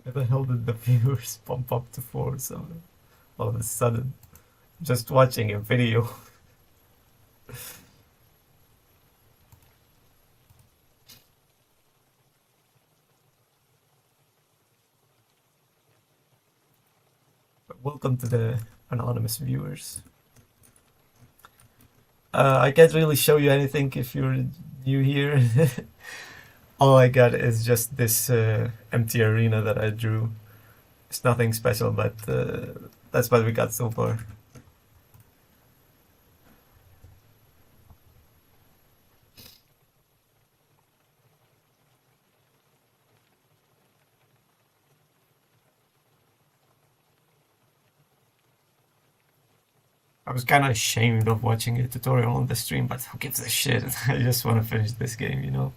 Why the hell did the viewers pump up to 4 so all of a sudden? Just watching a video. But welcome to the anonymous viewers. I can't really show you anything if you're new here. All I got is just this empty arena that I drew. It's nothing special, but that's what we got so far. I was kind of ashamed of watching a tutorial on the stream, but who gives a shit? I just want to finish this game, you know?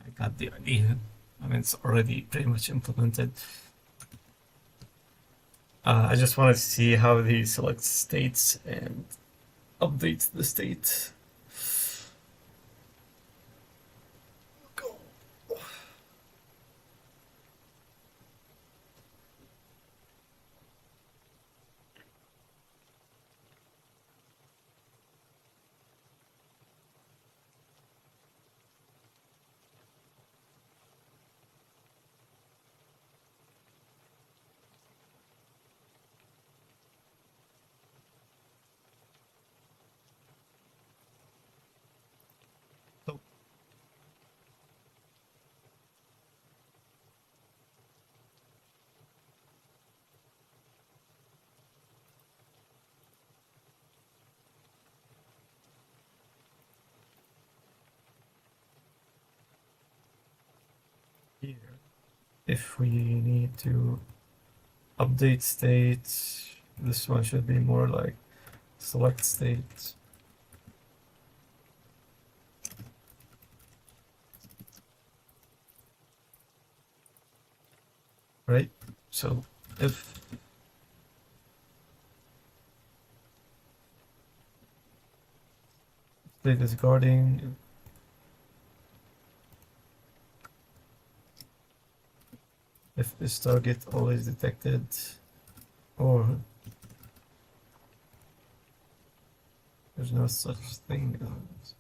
I got the idea. I mean, it's already pretty much implemented. I just want to see how he selects states and updates the state. Go. if we need to update state, this one should be more like select state. Right? So if state is guarding, if this target always detected, or there's no such thing as,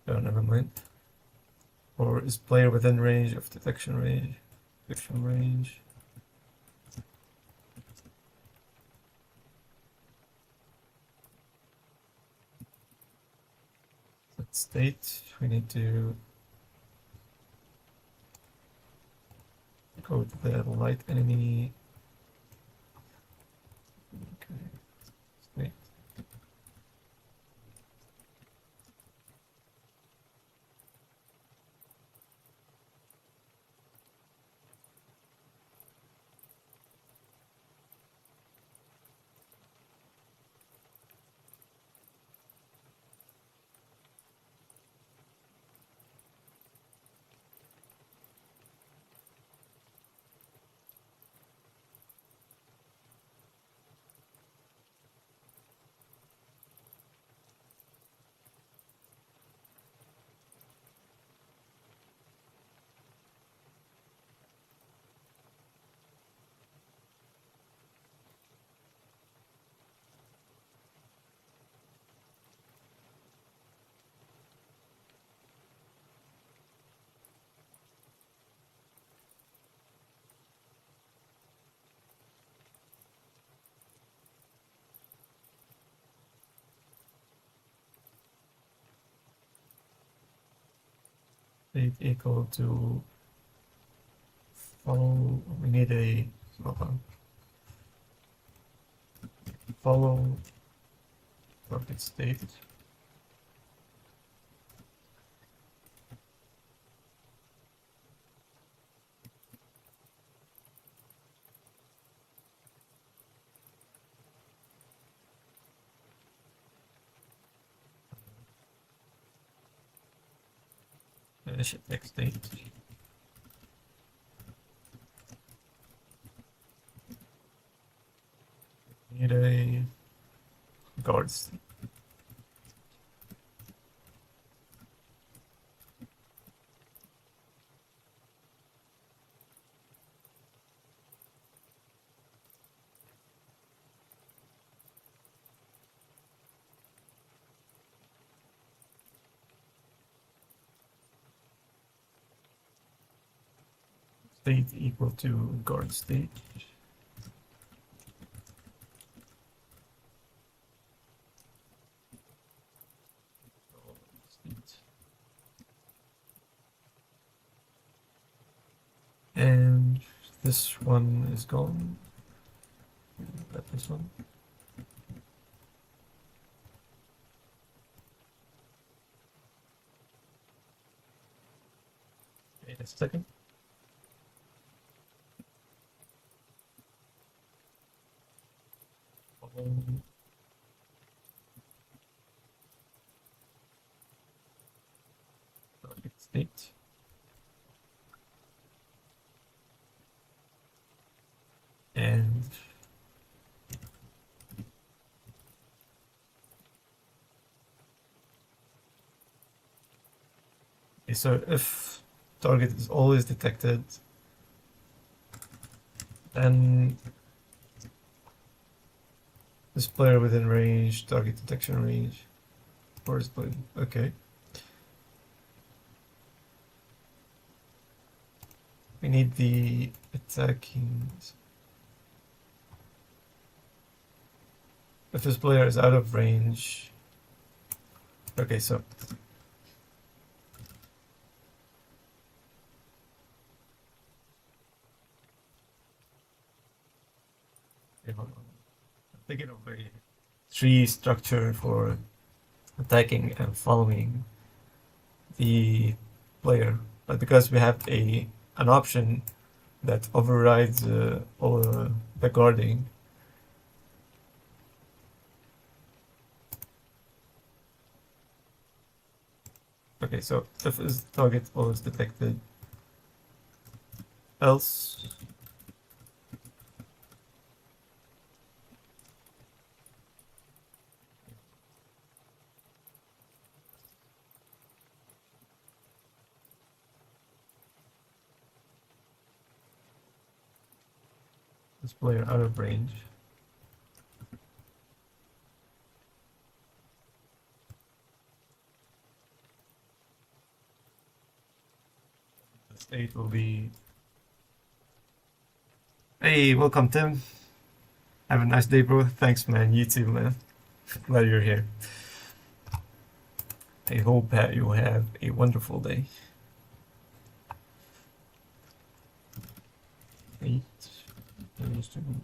oh, never mind. Or is player within range of detection range? Detection range. Set state. We need to go to the light enemy. Okay. State. State equal to follow. We need a follow target state. X state. Need a guard state. State equal to guard state. And this one is gone. That this one. Wait a second. Target state. And okay, so if target is always detected, then this player within range, target detection range, or is player, okay. We need the attacking. If this player is out of range, okay, so okay, hold on. I'm thinking of a tree structure for attacking and following the player, but because we have a an option that overrides all the guarding. Okay, so if is target was detected, else this player out of range. The state will be. Hey, welcome, Tim. Have a nice day, bro. Thanks, man. You too, man. Glad you're here. I hope that you have a wonderful day. 8, 14.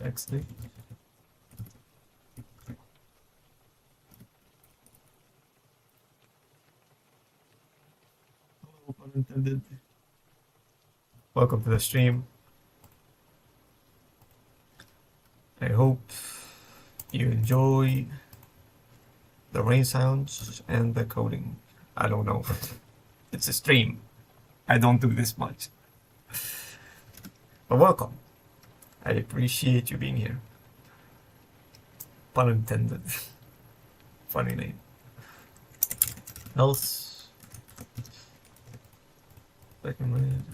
Backstick. No pun intended. Welcome to the stream. I hope you enjoy the rain sounds and the coding. I don't know. It's a stream. I don't do this much. But welcome. I appreciate you being here. Pun intended. Funny name. Else. Second man.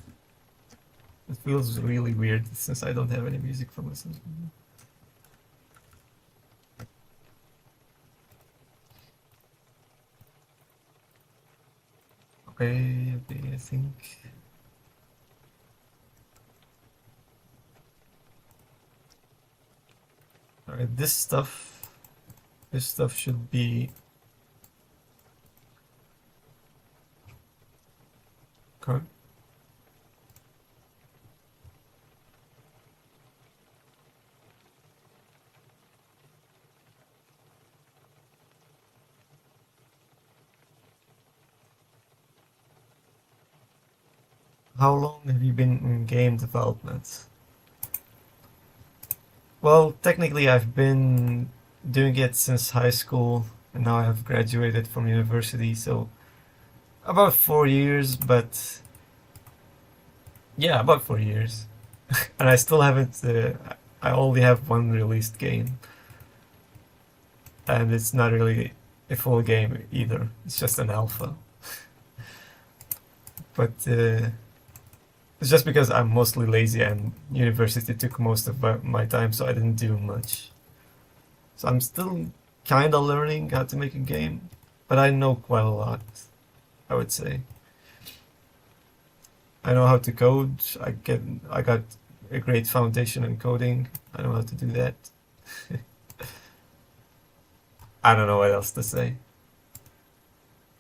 It feels really weird since I don't have any music from this. Okay, I think. Alright, this stuff should be okay. How long have you been in game development? Well, technically I've been doing it since high school, and now I have graduated from university, so about 4 years, but yeah, about 4 years. And I still haven't, I only have one released game, and it's not really a full game either, it's just an alpha. But it's just because I'm mostly lazy and university took most of my time, so I didn't do much. So I'm still kinda learning how to make a game, but I know quite a lot, I would say. I know how to code, I got a great foundation in coding, I know how to do that. I don't know what else to say.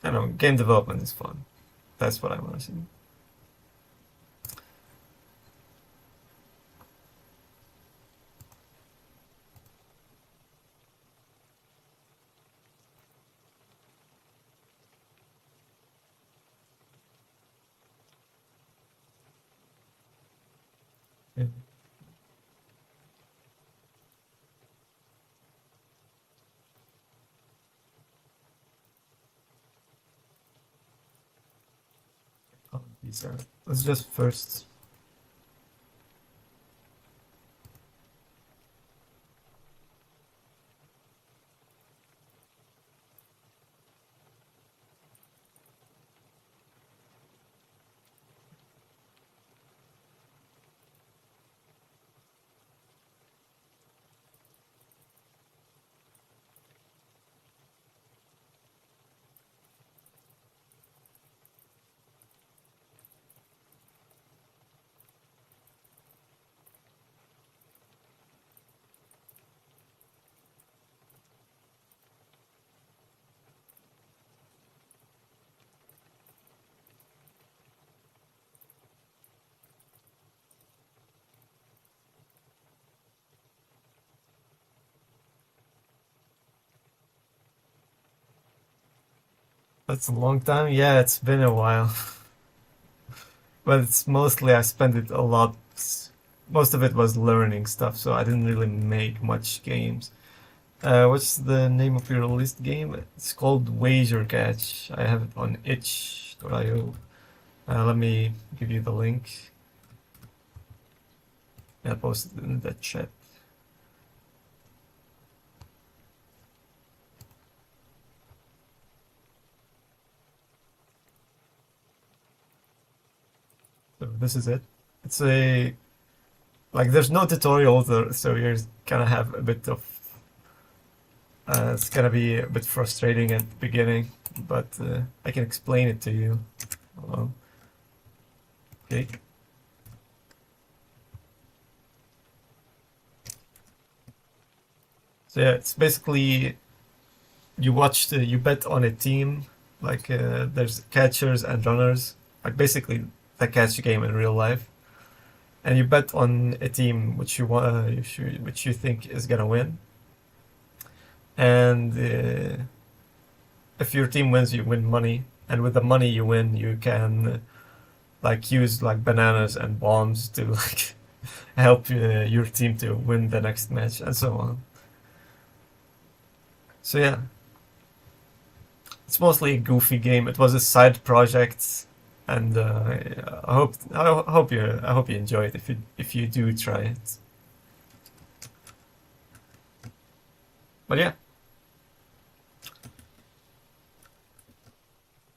I know, game development is fun. That's what I want to see. Yeah. Oh, these are, let's just first. That's a long time. Yeah, it's been a while. But it's mostly I spent it a lot. Most of it was learning stuff, so I didn't really make much games. What's the name of your list game? It's called Wager Catch. I have it on itch.io. Let me give you the link. I posted it in the chat. So this is it. It's a like there's no tutorial there, so you're gonna have a bit of it's gonna be a bit frustrating at the beginning, but I can explain it to you. Hold on. Okay. So yeah, it's basically you bet on a team, like there's catchers and runners, like basically the catch game in real life, and you bet on a team which you want, which you think is gonna win, and if your team wins, you win money, and with the money you win, you can like use like bananas and bombs to like help your team to win the next match and so on. So yeah, it's mostly a goofy game. It was a side project, and I hope you enjoy it if you do try it. But yeah,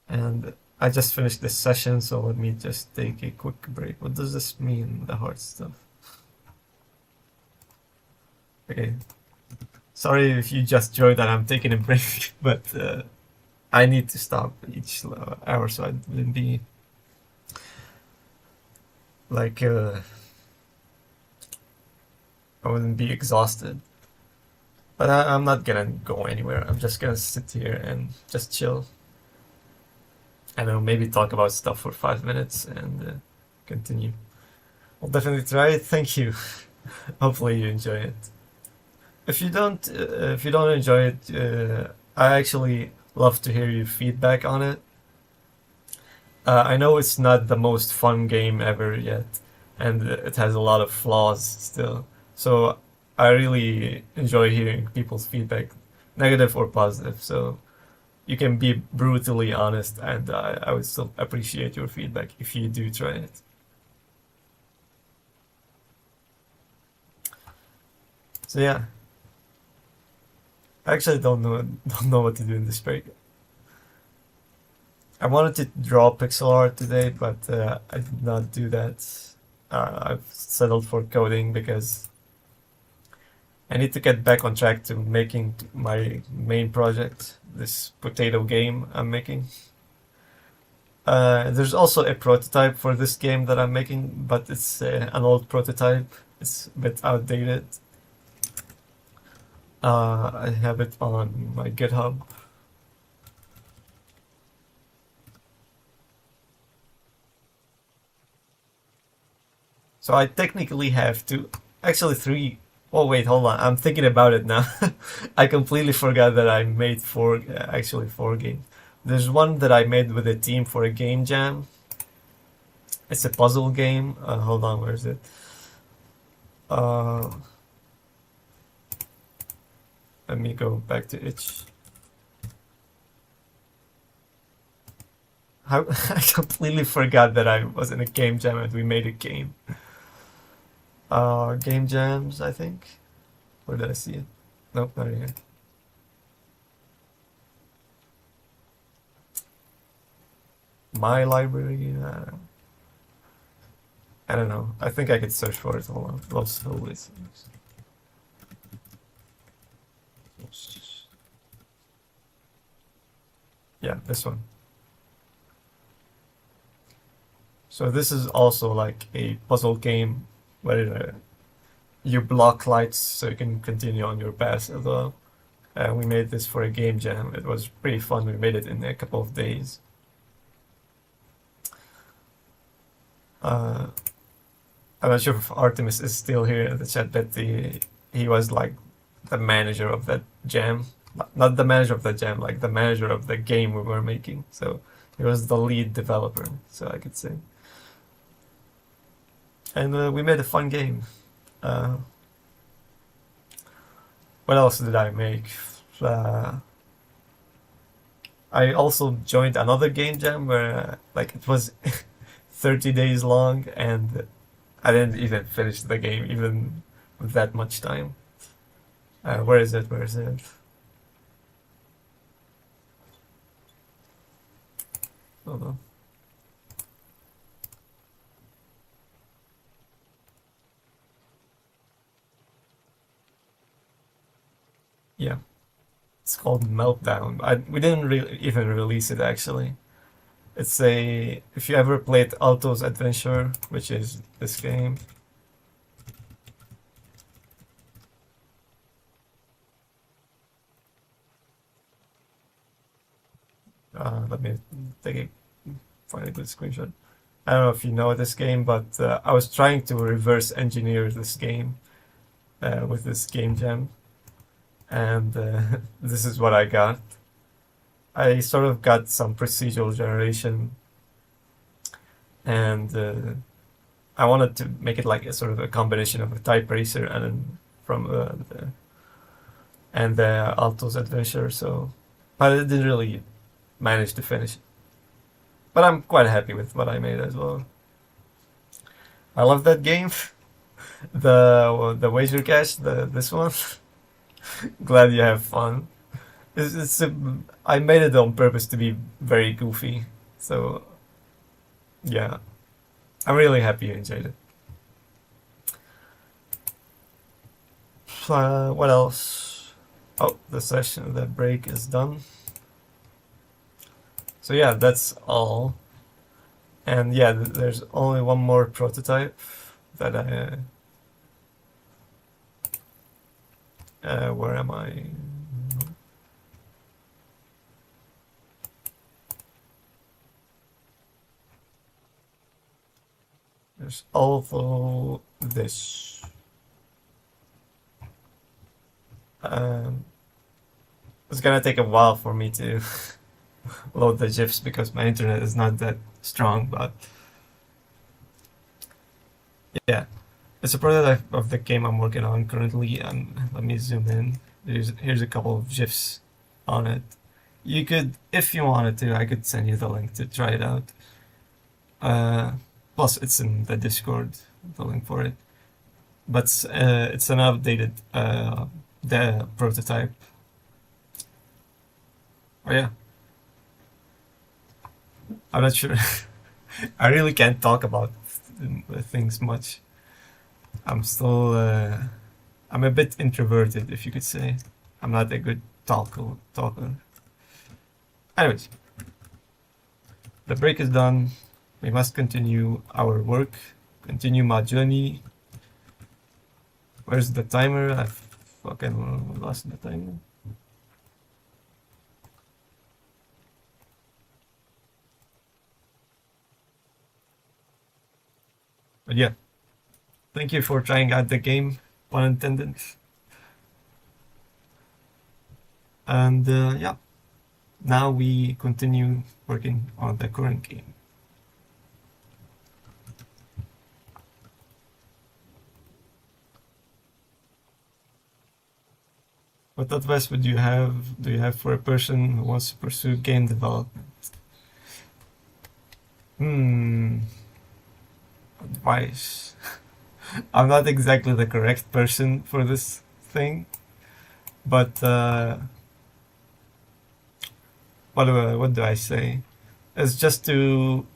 and I just finished this session, so let me just take a quick break. What does this mean? The hard stuff. Okay. Sorry if you just joined and I'm taking a break, but I need to stop each hour so I wouldn't be like I wouldn't be exhausted. But I'm not gonna go anywhere. I'm just gonna sit here and just chill. I don't know, maybe talk about stuff for 5 minutes and continue. I'll definitely try it. Thank you. Hopefully you enjoy it. If you don't enjoy it, I actually love to hear your feedback on it. I know it's not the most fun game ever yet, and it has a lot of flaws still. So I really enjoy hearing people's feedback, negative or positive. So you can be brutally honest, and I would still appreciate your feedback if you do try it. So yeah, I actually don't know what to do in this break. I wanted to draw pixel art today, but I did not do that. I've settled for coding because I need to get back on track to making my main project, this potato game I'm making. There's also a prototype for this game that I'm making, but it's an old prototype. It's a bit outdated. I have it on my GitHub. So I technically have two, actually three. Oh wait, hold on. I'm thinking about it now. I completely forgot that I made actually four games. There's one that I made with a team for a game jam. It's a puzzle game. Hold on, where is it? Let me go back to itch. I completely forgot that I was in a game jam and we made a game. Game jams, I think. Where did I see it? Nope, not here. My library. I don't know. I think I could search for it. Hold on. Lost always. Yeah, this one. So this is also like a puzzle game where you block lights so you can continue on your path as well. We made this for a game jam. It was pretty fun. We made it in a couple of days. I'm not sure if Artemis is still here in the chat, but he was like the manager of that jam. Not the manager of the jam, like the manager of the game we were making. So he was the lead developer, so I could say. And we made a fun game. Uh, what else did I make? Uh, I also joined another game jam where like it was 30 days long, and I didn't even finish the game even with that much time. Where is it? Where is it? Hold on. Yeah, it's called Meltdown. We didn't even release it actually. It's a if you ever played Alto's Adventure, which is this game. Let me take a find a good screenshot. I don't know if you know this game, but I was trying to reverse engineer this game with this game jam, and this is what I got. I sort of got some procedural generation, and I wanted to make it like a sort of a combination of a type racer and from the Alto's Adventure. So, but it didn't really manage to finish it. But I'm quite happy with what I made as well. I love that game. The wager cache, this one. Glad you have fun. I made it on purpose to be very goofy. So yeah, I'm really happy you enjoyed it. What else? Oh, the break is done. So yeah, that's all. And yeah, there's only one more prototype that where am I? There's also this. It's gonna take a while for me to load the GIFs because my internet is not that strong, but yeah. It's a prototype of the game I'm working on currently, and let me zoom in. Here's a couple of GIFs on it. You could, if you wanted to, I could send you the link to try it out. Plus, it's in the Discord, the link for it. But it's an updated the prototype. Oh yeah, I'm not sure. I really can't talk about things much. I'm still I'm a bit introverted, if you could say. I'm not a good talker. Anyways, the break is done. We must continue our work, continue my journey. Where's the timer? I fucking lost the timer. But yeah, thank you for trying out the game, pun intended. And yeah, now we continue working on the current game. What advice would you have? Do you have for a person who wants to pursue game development? Advice. I'm not exactly the correct person for this thing, but what do I say? It's just to